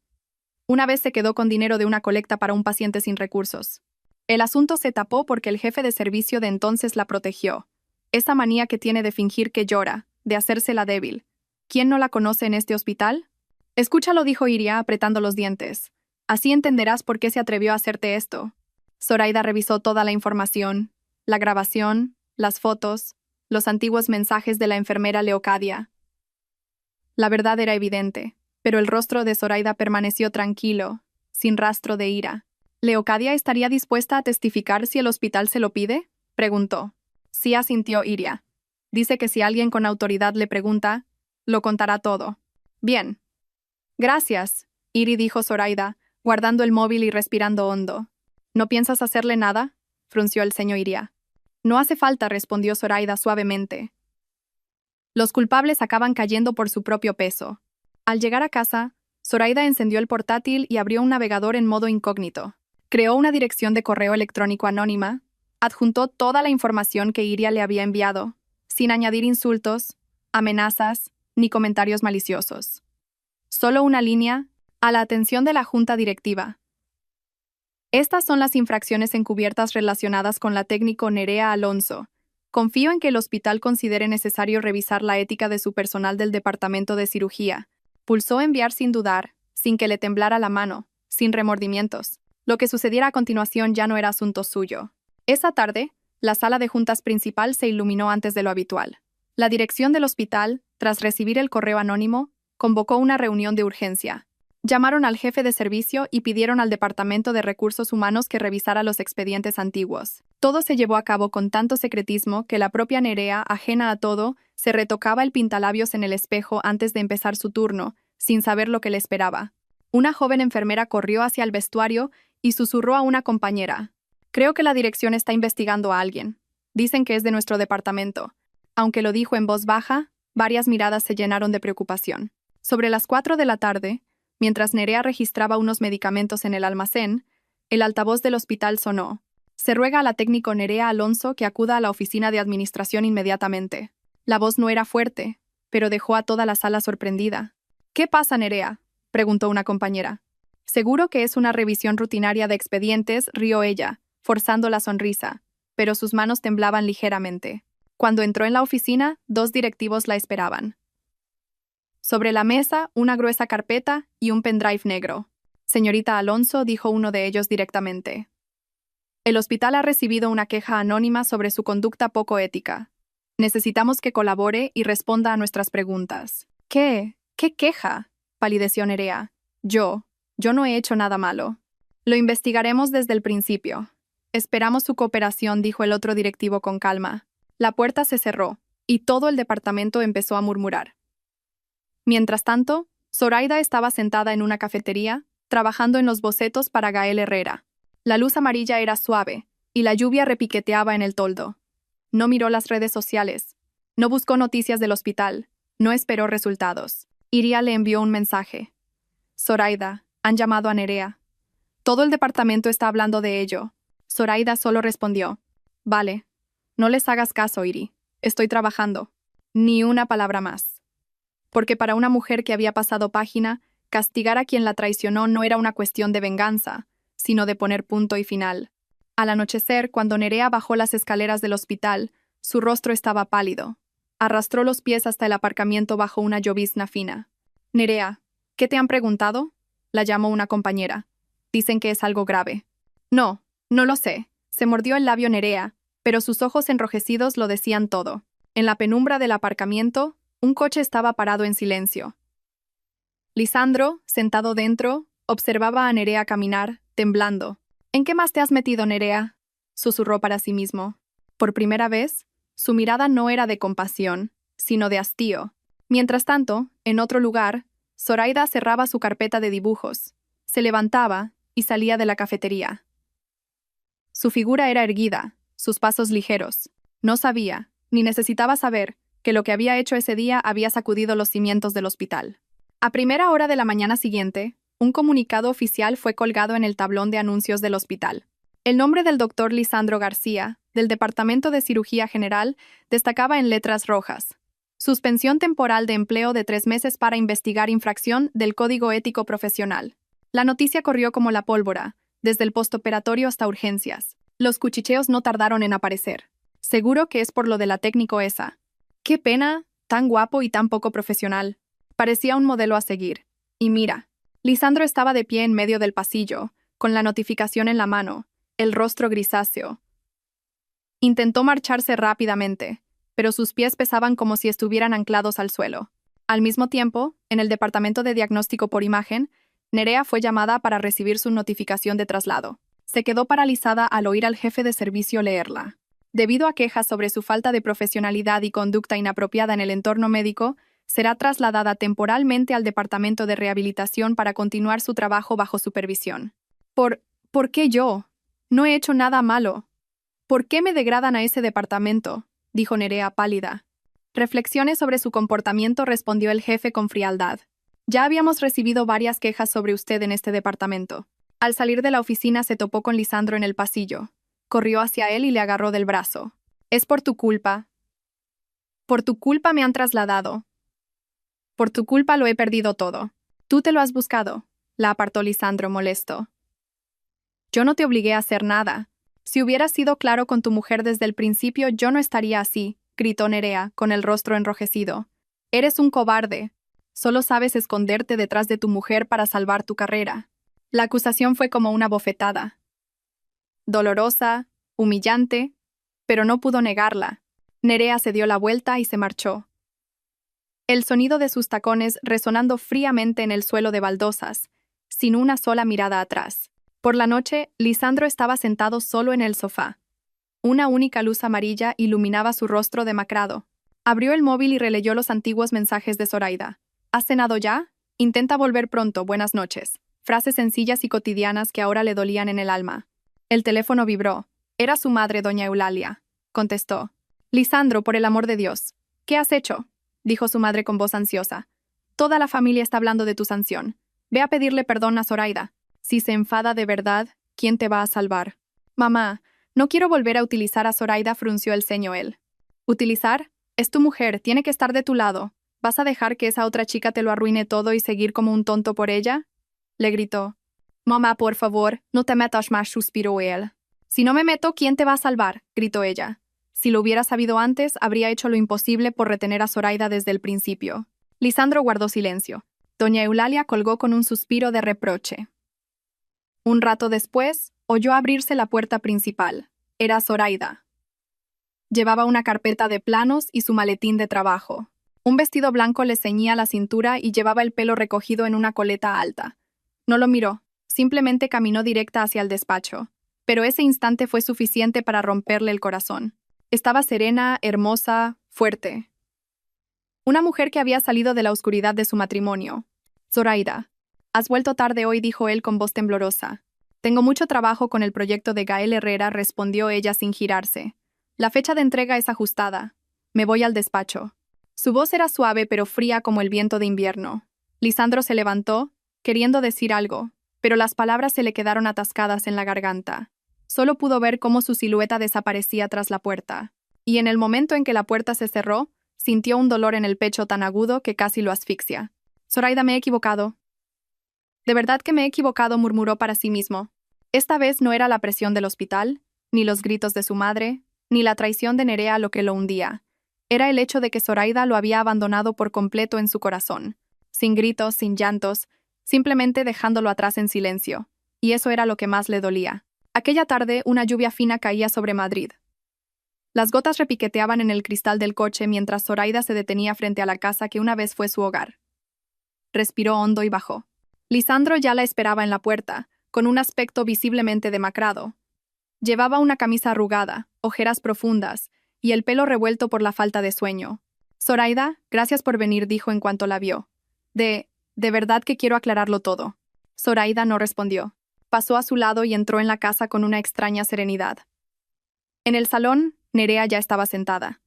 Una vez se quedó con dinero de una colecta para un paciente sin recursos. El asunto se tapó porque el jefe de servicio de entonces la protegió. Esa manía que tiene de fingir que llora, de hacerse la débil. ¿Quién no la conoce en este hospital?». «Escúchalo», dijo Iria, apretando los dientes. «Así entenderás por qué se atrevió a hacerte esto». Zoraida revisó toda la información, la grabación, las fotos, los antiguos mensajes de la enfermera Leocadia. La verdad era evidente, pero el rostro de Zoraida permaneció tranquilo, sin rastro de ira. «¿Leocadia estaría dispuesta a testificar si el hospital se lo pide?», preguntó. «Sí», asintió Iria. «Dice que si alguien con autoridad le pregunta, lo contará todo». «Bien». «Gracias», Iri, dijo Zoraida, guardando el móvil y respirando hondo. «¿No piensas hacerle nada?», frunció el ceño Iria. «No hace falta», respondió Zoraida suavemente. Los culpables acaban cayendo por su propio peso. Al llegar a casa, Zoraida encendió el portátil y abrió un navegador en modo incógnito. Creó una dirección de correo electrónico anónima, adjuntó toda la información que Iria le había enviado, sin añadir insultos, amenazas ni comentarios maliciosos. Solo una línea, a la atención de la junta directiva. «Estas son las infracciones encubiertas relacionadas con la técnico Nerea Alonso. Confío en que el hospital considere necesario revisar la ética de su personal del departamento de cirugía». Pulsó enviar sin dudar, sin que le temblara la mano, sin remordimientos. Lo que sucediera a continuación ya no era asunto suyo. Esa tarde, la sala de juntas principal se iluminó antes de lo habitual. La dirección del hospital, tras recibir el correo anónimo, convocó una reunión de urgencia. Llamaron al jefe de servicio y pidieron al Departamento de Recursos Humanos que revisara los expedientes antiguos. Todo se llevó a cabo con tanto secretismo que la propia Nerea, ajena a todo, se retocaba el pintalabios en el espejo antes de empezar su turno, sin saber lo que le esperaba. Una joven enfermera corrió hacia el vestuario y susurró a una compañera. «Creo que la dirección está investigando a alguien. Dicen que es de nuestro departamento». Aunque lo dijo en voz baja, varias miradas se llenaron de preocupación. Sobre las 4 de la tarde, mientras Nerea registraba unos medicamentos en el almacén, el altavoz del hospital sonó. «Se ruega a la técnico Nerea Alonso que acuda a la oficina de administración inmediatamente». La voz no era fuerte, pero dejó a toda la sala sorprendida. «¿Qué pasa, Nerea?», preguntó una compañera. «Seguro que es una revisión rutinaria de expedientes», rió ella, forzando la sonrisa, pero sus manos temblaban ligeramente. Cuando entró en la oficina, 2 directivos la esperaban. Sobre la mesa, una gruesa carpeta y un pendrive negro. «Señorita Alonso», dijo uno de ellos directamente. «El hospital ha recibido una queja anónima sobre su conducta poco ética. Necesitamos que colabore y responda a nuestras preguntas». «¿Qué? ¿Qué queja?», palideció Nerea. Yo no he hecho nada malo. Lo investigaremos desde el principio. Esperamos su cooperación», dijo el otro directivo con calma. La puerta se cerró, y todo el departamento empezó a murmurar. Mientras tanto, Zoraida estaba sentada en una cafetería, trabajando en los bocetos para Gael Herrera. La luz amarilla era suave, y la lluvia repiqueteaba en el toldo. No miró las redes sociales. No buscó noticias del hospital. No esperó resultados. Iria le envió un mensaje. «Zoraida, han llamado a Nerea. Todo el departamento está hablando de ello». Zoraida solo respondió. «Vale. No les hagas caso, Iri. Estoy trabajando». Ni una palabra más. Porque para una mujer que había pasado página, castigar a quien la traicionó no era una cuestión de venganza, sino de poner punto y final. Al anochecer, cuando Nerea bajó las escaleras del hospital, su rostro estaba pálido. Arrastró los pies hasta el aparcamiento bajo una llovizna fina. «Nerea, ¿qué te han preguntado?», la llamó una compañera. «Dicen que es algo grave». No lo sé», se mordió el labio Nerea, pero sus ojos enrojecidos lo decían todo. En la penumbra del aparcamiento, un coche estaba parado en silencio. Lisandro, sentado dentro, observaba a Nerea caminar, temblando. «¿En qué más te has metido, Nerea?», susurró para sí mismo. Por primera vez, su mirada no era de compasión, sino de hastío. Mientras tanto, en otro lugar, Zoraida cerraba su carpeta de dibujos, se levantaba y salía de la cafetería. Su figura era erguida, sus pasos ligeros. No sabía, ni necesitaba saber, que lo que había hecho ese día había sacudido los cimientos del hospital. A primera hora de la mañana siguiente, un comunicado oficial fue colgado en el tablón de anuncios del hospital. El nombre del doctor Lisandro García, del Departamento de Cirugía General, destacaba en letras rojas. Suspensión temporal de empleo de 3 meses para investigar infracción del Código Ético Profesional. La noticia corrió como la pólvora, desde el postoperatorio hasta urgencias. Los cuchicheos no tardaron en aparecer. Seguro que es por lo de la técnico esa. ¡Qué pena! Tan guapo y tan poco profesional. Parecía un modelo a seguir. Y mira, Lisandro estaba de pie en medio del pasillo, con la notificación en la mano, el rostro grisáceo. Intentó marcharse rápidamente, pero sus pies pesaban como si estuvieran anclados al suelo. Al mismo tiempo, en el departamento de diagnóstico por imagen, Nerea fue llamada para recibir su notificación de traslado. Se quedó paralizada al oír al jefe de servicio leerla. Debido a quejas sobre su falta de profesionalidad y conducta inapropiada en el entorno médico, será trasladada temporalmente al departamento de rehabilitación para continuar su trabajo bajo supervisión. ¿Por qué yo? No he hecho nada malo. ¿Por qué me degradan a ese departamento?, dijo Nerea pálida. Reflexiones sobre su comportamiento, respondió el jefe con frialdad. Ya habíamos recibido varias quejas sobre usted en este departamento. Al salir de la oficina se topó con Lisandro en el pasillo. Corrió hacia él y le agarró del brazo. «Es por tu culpa. Por tu culpa me han trasladado. Por tu culpa lo he perdido todo. Tú te lo has buscado», la apartó Lisandro molesto. «Yo no te obligué a hacer nada. Si hubieras sido claro con tu mujer desde el principio, yo no estaría así», gritó Nerea, con el rostro enrojecido. «Eres un cobarde. Solo sabes esconderte detrás de tu mujer para salvar tu carrera». La acusación fue como una bofetada. Dolorosa, humillante, pero no pudo negarla. Nerea se dio la vuelta y se marchó. El sonido de sus tacones resonando fríamente en el suelo de baldosas, sin una sola mirada atrás. Por la noche, Lisandro estaba sentado solo en el sofá. Una única luz amarilla iluminaba su rostro demacrado. Abrió el móvil y releyó los antiguos mensajes de Zoraida. ¿Has cenado ya? Intenta volver pronto, buenas noches. Frases sencillas y cotidianas que ahora le dolían en el alma. El teléfono vibró. Era su madre, doña Eulalia. Contestó. Lisandro, por el amor de Dios. ¿Qué has hecho? Dijo su madre con voz ansiosa. Toda la familia está hablando de tu sanción. Ve a pedirle perdón a Zoraida. Si se enfada de verdad, ¿quién te va a salvar? Mamá, no quiero volver a utilizar a Zoraida, frunció el ceño él. ¿Utilizar? Es tu mujer, tiene que estar de tu lado. ¿Vas a dejar que esa otra chica te lo arruine todo y seguir como un tonto por ella? Le gritó. Mamá, por favor, no te metas más, suspiró él. Si no me meto, ¿quién te va a salvar? Gritó ella. Si lo hubiera sabido antes, habría hecho lo imposible por retener a Zoraida desde el principio. Lisandro guardó silencio. Doña Eulalia colgó con un suspiro de reproche. Un rato después, oyó abrirse la puerta principal. Era Zoraida. Llevaba una carpeta de planos y su maletín de trabajo. Un vestido blanco le ceñía la cintura y llevaba el pelo recogido en una coleta alta. No lo miró, simplemente caminó directa hacia el despacho. Pero ese instante fue suficiente para romperle el corazón. Estaba serena, hermosa, fuerte. Una mujer que había salido de la oscuridad de su matrimonio. Zoraida. Has vuelto tarde hoy, dijo él con voz temblorosa. Tengo mucho trabajo con el proyecto de Gael Herrera, respondió ella sin girarse. La fecha de entrega es ajustada. Me voy al despacho. Su voz era suave pero fría como el viento de invierno. Lisandro se levantó, queriendo decir algo, pero las palabras se le quedaron atascadas en la garganta. Solo pudo ver cómo su silueta desaparecía tras la puerta. Y en el momento en que la puerta se cerró, sintió un dolor en el pecho tan agudo que casi lo asfixia. Zoraida, me he equivocado. De verdad que me he equivocado, murmuró para sí mismo. Esta vez no era la presión del hospital, ni los gritos de su madre, ni la traición de Nerea lo que lo hundía. Era el hecho de que Zoraida lo había abandonado por completo en su corazón. Sin gritos, sin llantos, simplemente dejándolo atrás en silencio. Y eso era lo que más le dolía. Aquella tarde, una lluvia fina caía sobre Madrid. Las gotas repiqueteaban en el cristal del coche mientras Zoraida se detenía frente a la casa que una vez fue su hogar. Respiró hondo y bajó. Lisandro ya la esperaba en la puerta, con un aspecto visiblemente demacrado. Llevaba una camisa arrugada, ojeras profundas, y el pelo revuelto por la falta de sueño. Zoraida, gracias por venir, dijo en cuanto la vio. De verdad que quiero aclararlo todo. Zoraida no respondió. Pasó a su lado y entró en la casa con una extraña serenidad. En el salón, Nerea ya estaba sentada.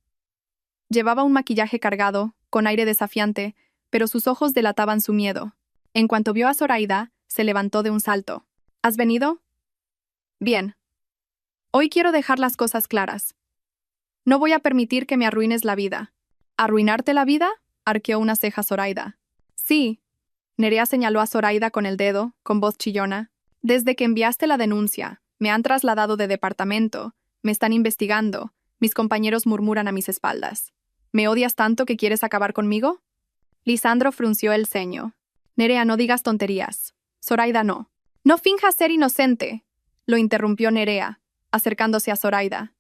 Llevaba un maquillaje cargado, con aire desafiante, pero sus ojos delataban su miedo. En cuanto vio a Zoraida, se levantó de un salto. ¿Has venido? Bien. Hoy quiero dejar las cosas claras. No voy a permitir que me arruines la vida. ¿Arruinarte la vida? Arqueó una ceja Zoraida. Sí. Nerea señaló a Zoraida con el dedo, con voz chillona. Desde que enviaste la denuncia, me han trasladado de departamento, me están investigando, mis compañeros murmuran a mis espaldas. ¿Me odias tanto que quieres acabar conmigo? Lisandro frunció el ceño. Nerea, no digas tonterías. Zoraida, no. No finjas ser inocente, lo interrumpió Nerea, acercándose a Zoraida.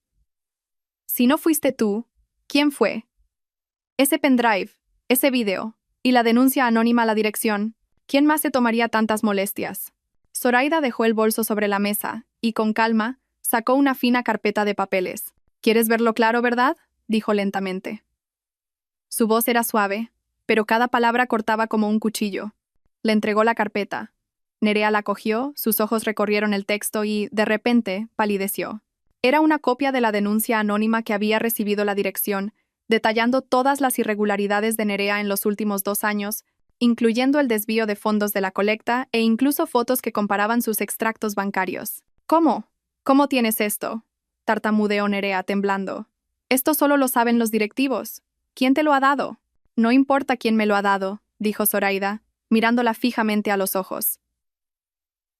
Si no fuiste tú, ¿quién fue? Ese pendrive, ese video, y la denuncia anónima a la dirección, ¿quién más se tomaría tantas molestias? Zoraida dejó el bolso sobre la mesa y, con calma, sacó una fina carpeta de papeles. ¿Quieres verlo claro, verdad?, dijo lentamente. Su voz era suave, pero cada palabra cortaba como un cuchillo. Le entregó la carpeta. Nerea la cogió, sus ojos recorrieron el texto y, de repente, palideció. Era una copia de la denuncia anónima que había recibido la dirección, detallando todas las irregularidades de Nerea en los últimos 2 años, incluyendo el desvío de fondos de la colecta e incluso fotos que comparaban sus extractos bancarios. ¿Cómo? ¿Cómo tienes esto?, tartamudeó Nerea temblando. Esto solo lo saben los directivos. ¿Quién te lo ha dado? No importa quién me lo ha dado, dijo Zoraida, mirándola fijamente a los ojos.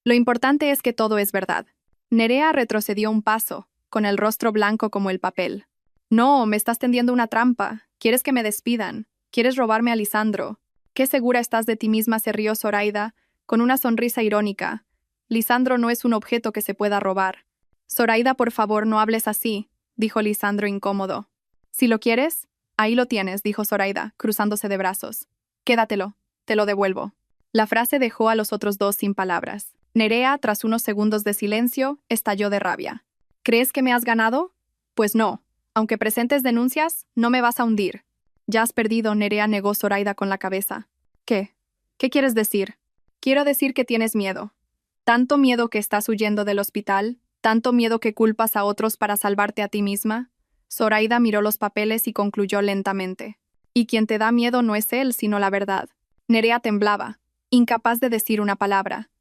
Lo importante es que todo es verdad. Nerea retrocedió un paso, con el rostro blanco como el papel. No, me estás tendiendo una trampa. ¿Quieres que me despidan? ¿Quieres robarme a Lisandro? ¿Qué segura estás de ti misma?, se rió Zoraida, con una sonrisa irónica. Lisandro no es un objeto que se pueda robar. Zoraida, por favor, no hables así, dijo Lisandro incómodo. Si lo quieres, ahí lo tienes, dijo Zoraida, cruzándose de brazos. Quédatelo, te lo devuelvo. La frase dejó a los otros dos sin palabras. Nerea, tras unos segundos de silencio, estalló de rabia. ¿Crees que me has ganado? Pues no. Aunque presentes denuncias, no me vas a hundir. Ya has perdido, Nerea, negó Zoraida con la cabeza. ¿Qué? ¿Qué quieres decir? Quiero decir que tienes miedo. Tanto miedo que estás huyendo del hospital, tanto miedo que culpas a otros para salvarte a ti misma. Zoraida miró los papeles y concluyó lentamente. Y quien te da miedo no es él, sino la verdad. Nerea temblaba, incapaz de decir una palabra.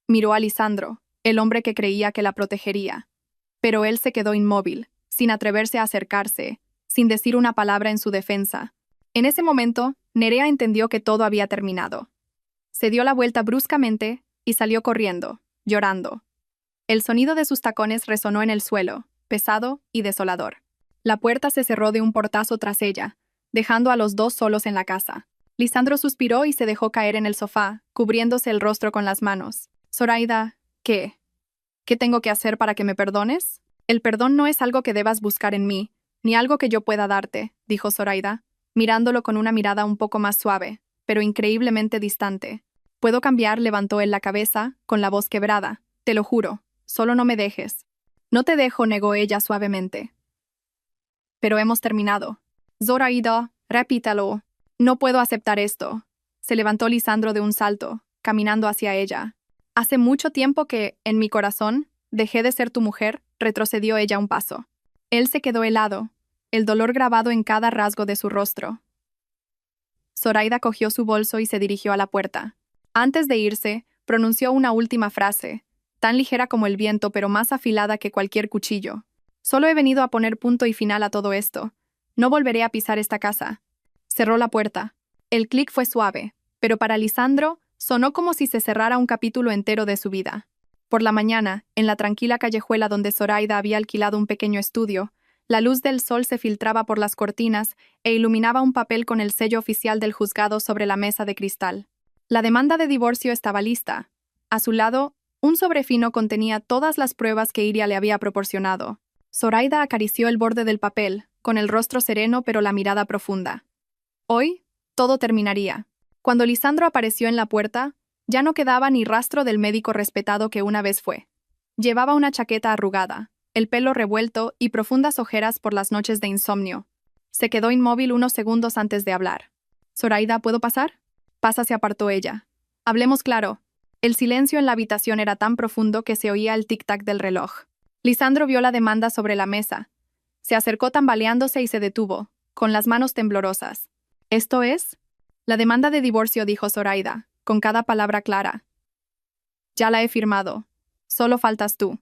Miró a Lisandro, el hombre que creía que la protegería. Pero él se quedó inmóvil, sin atreverse a acercarse, sin decir una palabra en su defensa. En ese momento, Nerea entendió que todo había terminado. Se dio la vuelta bruscamente y salió corriendo, llorando. El sonido de sus tacones resonó en el suelo, pesado y desolador. La puerta se cerró de un portazo tras ella, dejando a los dos solos en la casa. Lisandro suspiró y se dejó caer en el sofá, cubriéndose el rostro con las manos. Zoraida, ¿qué? ¿Qué tengo que hacer para que me perdones? El perdón no es algo que debas buscar en mí, ni algo que yo pueda darte, dijo Zoraida, mirándolo con una mirada un poco más suave, pero increíblemente distante. Puedo cambiar, levantó él la cabeza, con la voz quebrada. Te lo juro, solo no me dejes. No te dejo, negó ella suavemente. Pero hemos terminado. Zoraida, repítalo. No puedo aceptar esto. Se levantó Lisandro de un salto, caminando hacia ella. Hace mucho tiempo que, en mi corazón, dejé de ser tu mujer, retrocedió ella un paso. Él se quedó helado, el dolor grabado en cada rasgo de su rostro. Zoraida cogió su bolso y se dirigió a la puerta. Antes de irse, pronunció una última frase, tan ligera como el viento pero más afilada que cualquier cuchillo. Solo he venido a poner punto y final a todo esto. No volveré a pisar esta casa. Cerró la puerta. El clic fue suave, pero para Lisandro sonó como si se cerrara un capítulo entero de su vida. Por la mañana, en la tranquila callejuela donde Zoraida había alquilado un pequeño estudio, la luz del sol se filtraba por las cortinas e iluminaba un papel con el sello oficial del juzgado sobre la mesa de cristal. La demanda de divorcio estaba lista. A su lado, un sobre fino contenía todas las pruebas que Iria le había proporcionado. Zoraida acarició el borde del papel, con el rostro sereno pero la mirada profunda. Hoy, todo terminaría. Cuando Lisandro apareció en la puerta, ya no quedaba ni rastro del médico respetado que una vez fue. Llevaba una chaqueta arrugada, el pelo revuelto y profundas ojeras por las noches de insomnio. Se quedó inmóvil unos segundos antes de hablar. «Zoraida, ¿puedo pasar?» Pasa, se apartó ella. Hablemos claro. El silencio en la habitación era tan profundo que se oía el tic-tac del reloj. Lisandro vio la demanda sobre la mesa. Se acercó tambaleándose y se detuvo, con las manos temblorosas. «¿Esto es?» «La demanda de divorcio», dijo Zoraida, con cada palabra clara. «Ya la he firmado. Solo faltas tú».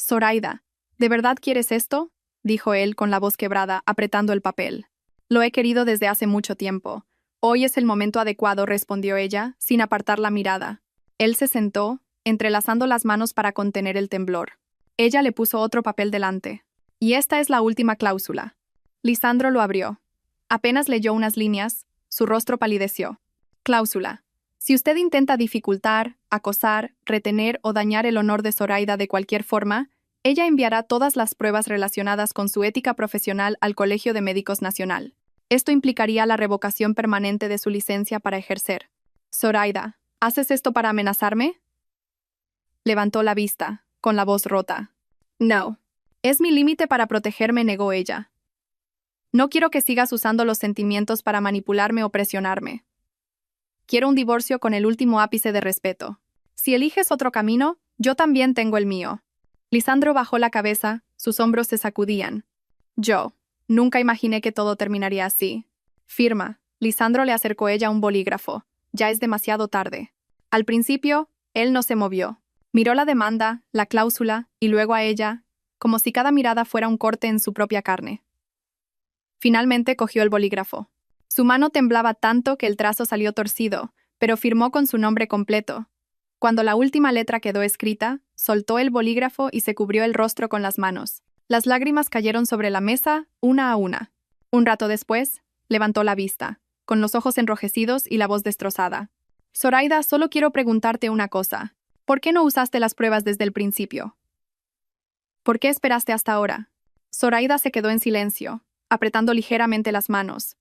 «Zoraida, ¿de verdad quieres esto?», dijo él con la voz quebrada, apretando el papel. «Lo he querido desde hace mucho tiempo. Hoy es el momento adecuado», respondió ella, sin apartar la mirada. Él se sentó, entrelazando las manos para contener el temblor. Ella le puso otro papel delante. «Y esta es la última cláusula». Lisandro lo abrió. Apenas leyó unas líneas, su rostro palideció. Cláusula. Si usted intenta dificultar, acosar, retener o dañar el honor de Zoraida de cualquier forma, ella enviará todas las pruebas relacionadas con su ética profesional al Colegio de Médicos Nacional. Esto implicaría la revocación permanente de su licencia para ejercer. Zoraida, ¿haces esto para amenazarme? Levantó la vista, con la voz rota. No. Es mi límite para protegerme, negó ella. No quiero que sigas usando los sentimientos para manipularme o presionarme. Quiero un divorcio con el último ápice de respeto. Si eliges otro camino, yo también tengo el mío. Lisandro bajó la cabeza, sus hombros se sacudían. Yo nunca imaginé que todo terminaría así. Firma. Lisandro le acercó ella un bolígrafo. Ya es demasiado tarde. Al principio, él no se movió. Miró la demanda, la cláusula, y luego a ella, como si cada mirada fuera un corte en su propia carne. Finalmente cogió el bolígrafo. Su mano temblaba tanto que el trazo salió torcido, pero firmó con su nombre completo. Cuando la última letra quedó escrita, soltó el bolígrafo y se cubrió el rostro con las manos. Las lágrimas cayeron sobre la mesa, una a una. Un rato después, levantó la vista, con los ojos enrojecidos y la voz destrozada. Zoraida, solo quiero preguntarte una cosa. ¿Por qué no usaste las pruebas desde el principio? ¿Por qué esperaste hasta ahora? Zoraida se quedó en silencio, apretando ligeramente las manos.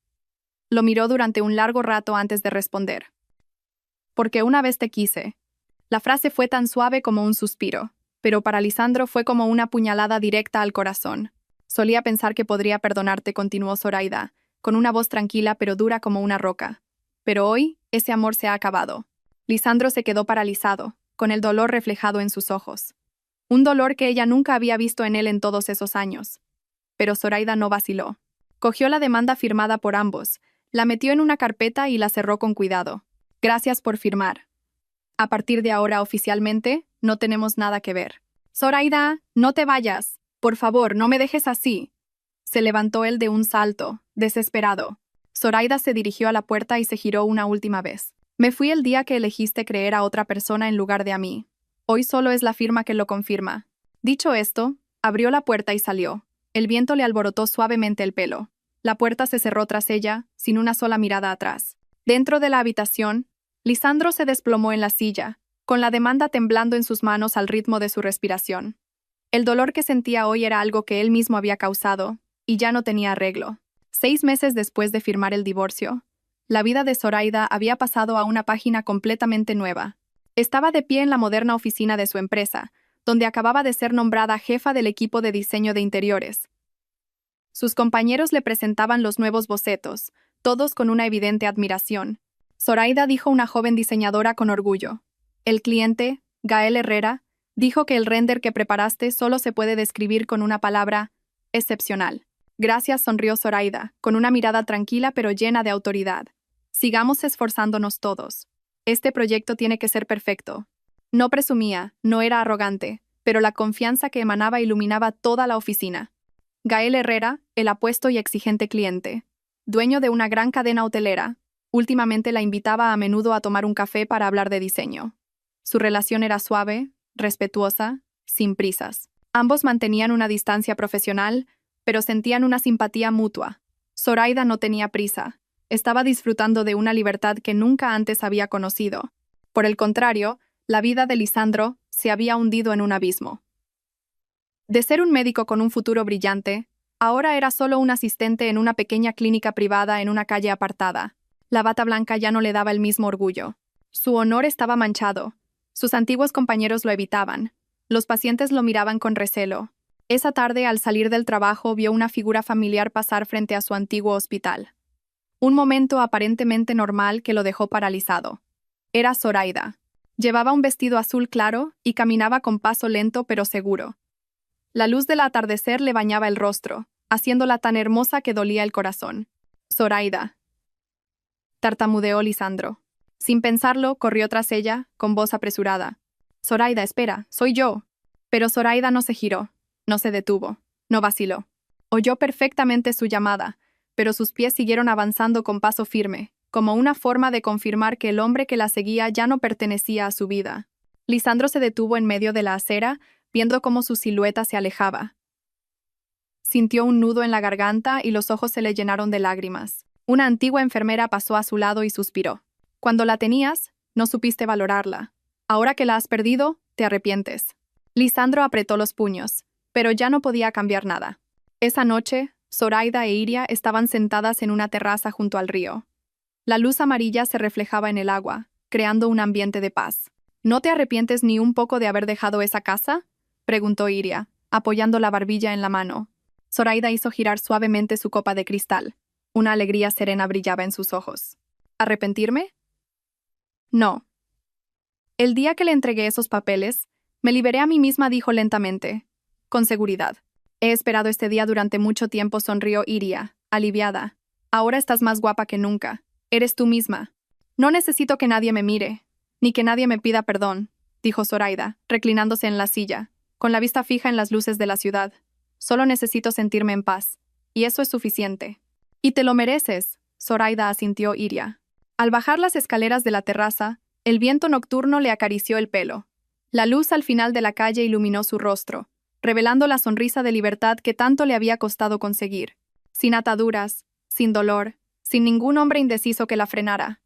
Lo miró durante un largo rato antes de responder. Porque una vez te quise. La frase fue tan suave como un suspiro, pero para Lisandro fue como una puñalada directa al corazón. Solía pensar que podría perdonarte, continuó Zoraida, con una voz tranquila pero dura como una roca. Pero hoy, ese amor se ha acabado. Lisandro se quedó paralizado, con el dolor reflejado en sus ojos. Un dolor que ella nunca había visto en él en todos esos años. Pero Zoraida no vaciló. Cogió la demanda firmada por ambos, la metió en una carpeta y la cerró con cuidado. Gracias por firmar. A partir de ahora, oficialmente, no tenemos nada que ver. Zoraida, no te vayas. Por favor, no me dejes así. Se levantó él de un salto, desesperado. Zoraida se dirigió a la puerta y se giró una última vez. Me fui el día que elegiste creer a otra persona en lugar de a mí. Hoy solo es la firma que lo confirma. Dicho esto, abrió la puerta y salió. El viento le alborotó suavemente el pelo. La puerta se cerró tras ella, sin una sola mirada atrás. Dentro de la habitación, Lisandro se desplomó en la silla, con la demanda temblando en sus manos al ritmo de su respiración. El dolor que sentía hoy era algo que él mismo había causado, y ya no tenía arreglo. 6 meses después de firmar el divorcio, la vida de Zoraida había pasado a una página completamente nueva. Estaba de pie en la moderna oficina de su empresa, donde acababa de ser nombrada jefa del equipo de diseño de interiores. Sus compañeros le presentaban los nuevos bocetos, todos con una evidente admiración. Zoraida, dijo una joven diseñadora con orgullo. El cliente, Gael Herrera, dijo que el render que preparaste solo se puede describir con una palabra: excepcional. Gracias, sonrió Zoraida, con una mirada tranquila pero llena de autoridad. Sigamos esforzándonos todos. Este proyecto tiene que ser perfecto. No presumía, no era arrogante, pero la confianza que emanaba iluminaba toda la oficina. Gael Herrera, el apuesto y exigente cliente, dueño de una gran cadena hotelera, últimamente la invitaba a menudo a tomar un café para hablar de diseño. Su relación era suave, respetuosa, sin prisas. Ambos mantenían una distancia profesional, pero sentían una simpatía mutua. Zoraida no tenía prisa. Estaba disfrutando de una libertad que nunca antes había conocido. Por el contrario, la vida de Lisandro se había hundido en un abismo. De ser un médico con un futuro brillante, ahora era solo un asistente en una pequeña clínica privada en una calle apartada. La bata blanca ya no le daba el mismo orgullo. Su honor estaba manchado. Sus antiguos compañeros lo evitaban. Los pacientes lo miraban con recelo. Esa tarde, al salir del trabajo, vio una figura familiar pasar frente a su antiguo hospital. Un momento aparentemente normal que lo dejó paralizado. Era Zoraida. Llevaba un vestido azul claro y caminaba con paso lento pero seguro. La luz del atardecer le bañaba el rostro, haciéndola tan hermosa que dolía el corazón. Zoraida. Tartamudeó Lisandro. Sin pensarlo, corrió tras ella, con voz apresurada. Zoraida, espera, soy yo. Pero Zoraida no se giró, no se detuvo, no vaciló. Oyó perfectamente su llamada, pero sus pies siguieron avanzando con paso firme, como una forma de confirmar que el hombre que la seguía ya no pertenecía a su vida. Lisandro se detuvo en medio de la acera, viendo cómo su silueta se alejaba. Sintió un nudo en la garganta y los ojos se le llenaron de lágrimas. Una antigua enfermera pasó a su lado y suspiró. Cuando la tenías, no supiste valorarla. Ahora que la has perdido, te arrepientes. Lisandro apretó los puños, pero ya no podía cambiar nada. Esa noche, Zoraida e Iria estaban sentadas en una terraza junto al río. La luz amarilla se reflejaba en el agua, creando un ambiente de paz. ¿No te arrepientes ni un poco de haber dejado esa casa?, preguntó Iria, apoyando la barbilla en la mano. Zoraida hizo girar suavemente su copa de cristal. Una alegría serena brillaba en sus ojos. ¿Arrepentirme? No. El día que le entregué esos papeles, me liberé a mí misma, dijo lentamente. Con seguridad. He esperado este día durante mucho tiempo, sonrió Iria, aliviada. Ahora estás más guapa que nunca. Eres tú misma. No necesito que nadie me mire, ni que nadie me pida perdón, dijo Zoraida, reclinándose en la silla, con la vista fija en las luces de la ciudad. Solo necesito sentirme en paz, y eso es suficiente. Y te lo mereces, Zoraida, asintió Iria. Al bajar las escaleras de la terraza, el viento nocturno le acarició el pelo. La luz al final de la calle iluminó su rostro, revelando la sonrisa de libertad que tanto le había costado conseguir. Sin ataduras, sin dolor, sin ningún hombre indeciso que la frenara.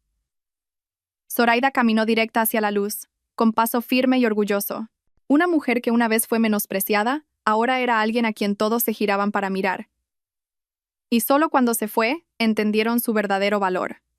Zoraida caminó directa hacia la luz, con paso firme y orgulloso. Una mujer que una vez fue menospreciada, ahora era alguien a quien todos se giraban para mirar. Y solo cuando se fue, entendieron su verdadero valor.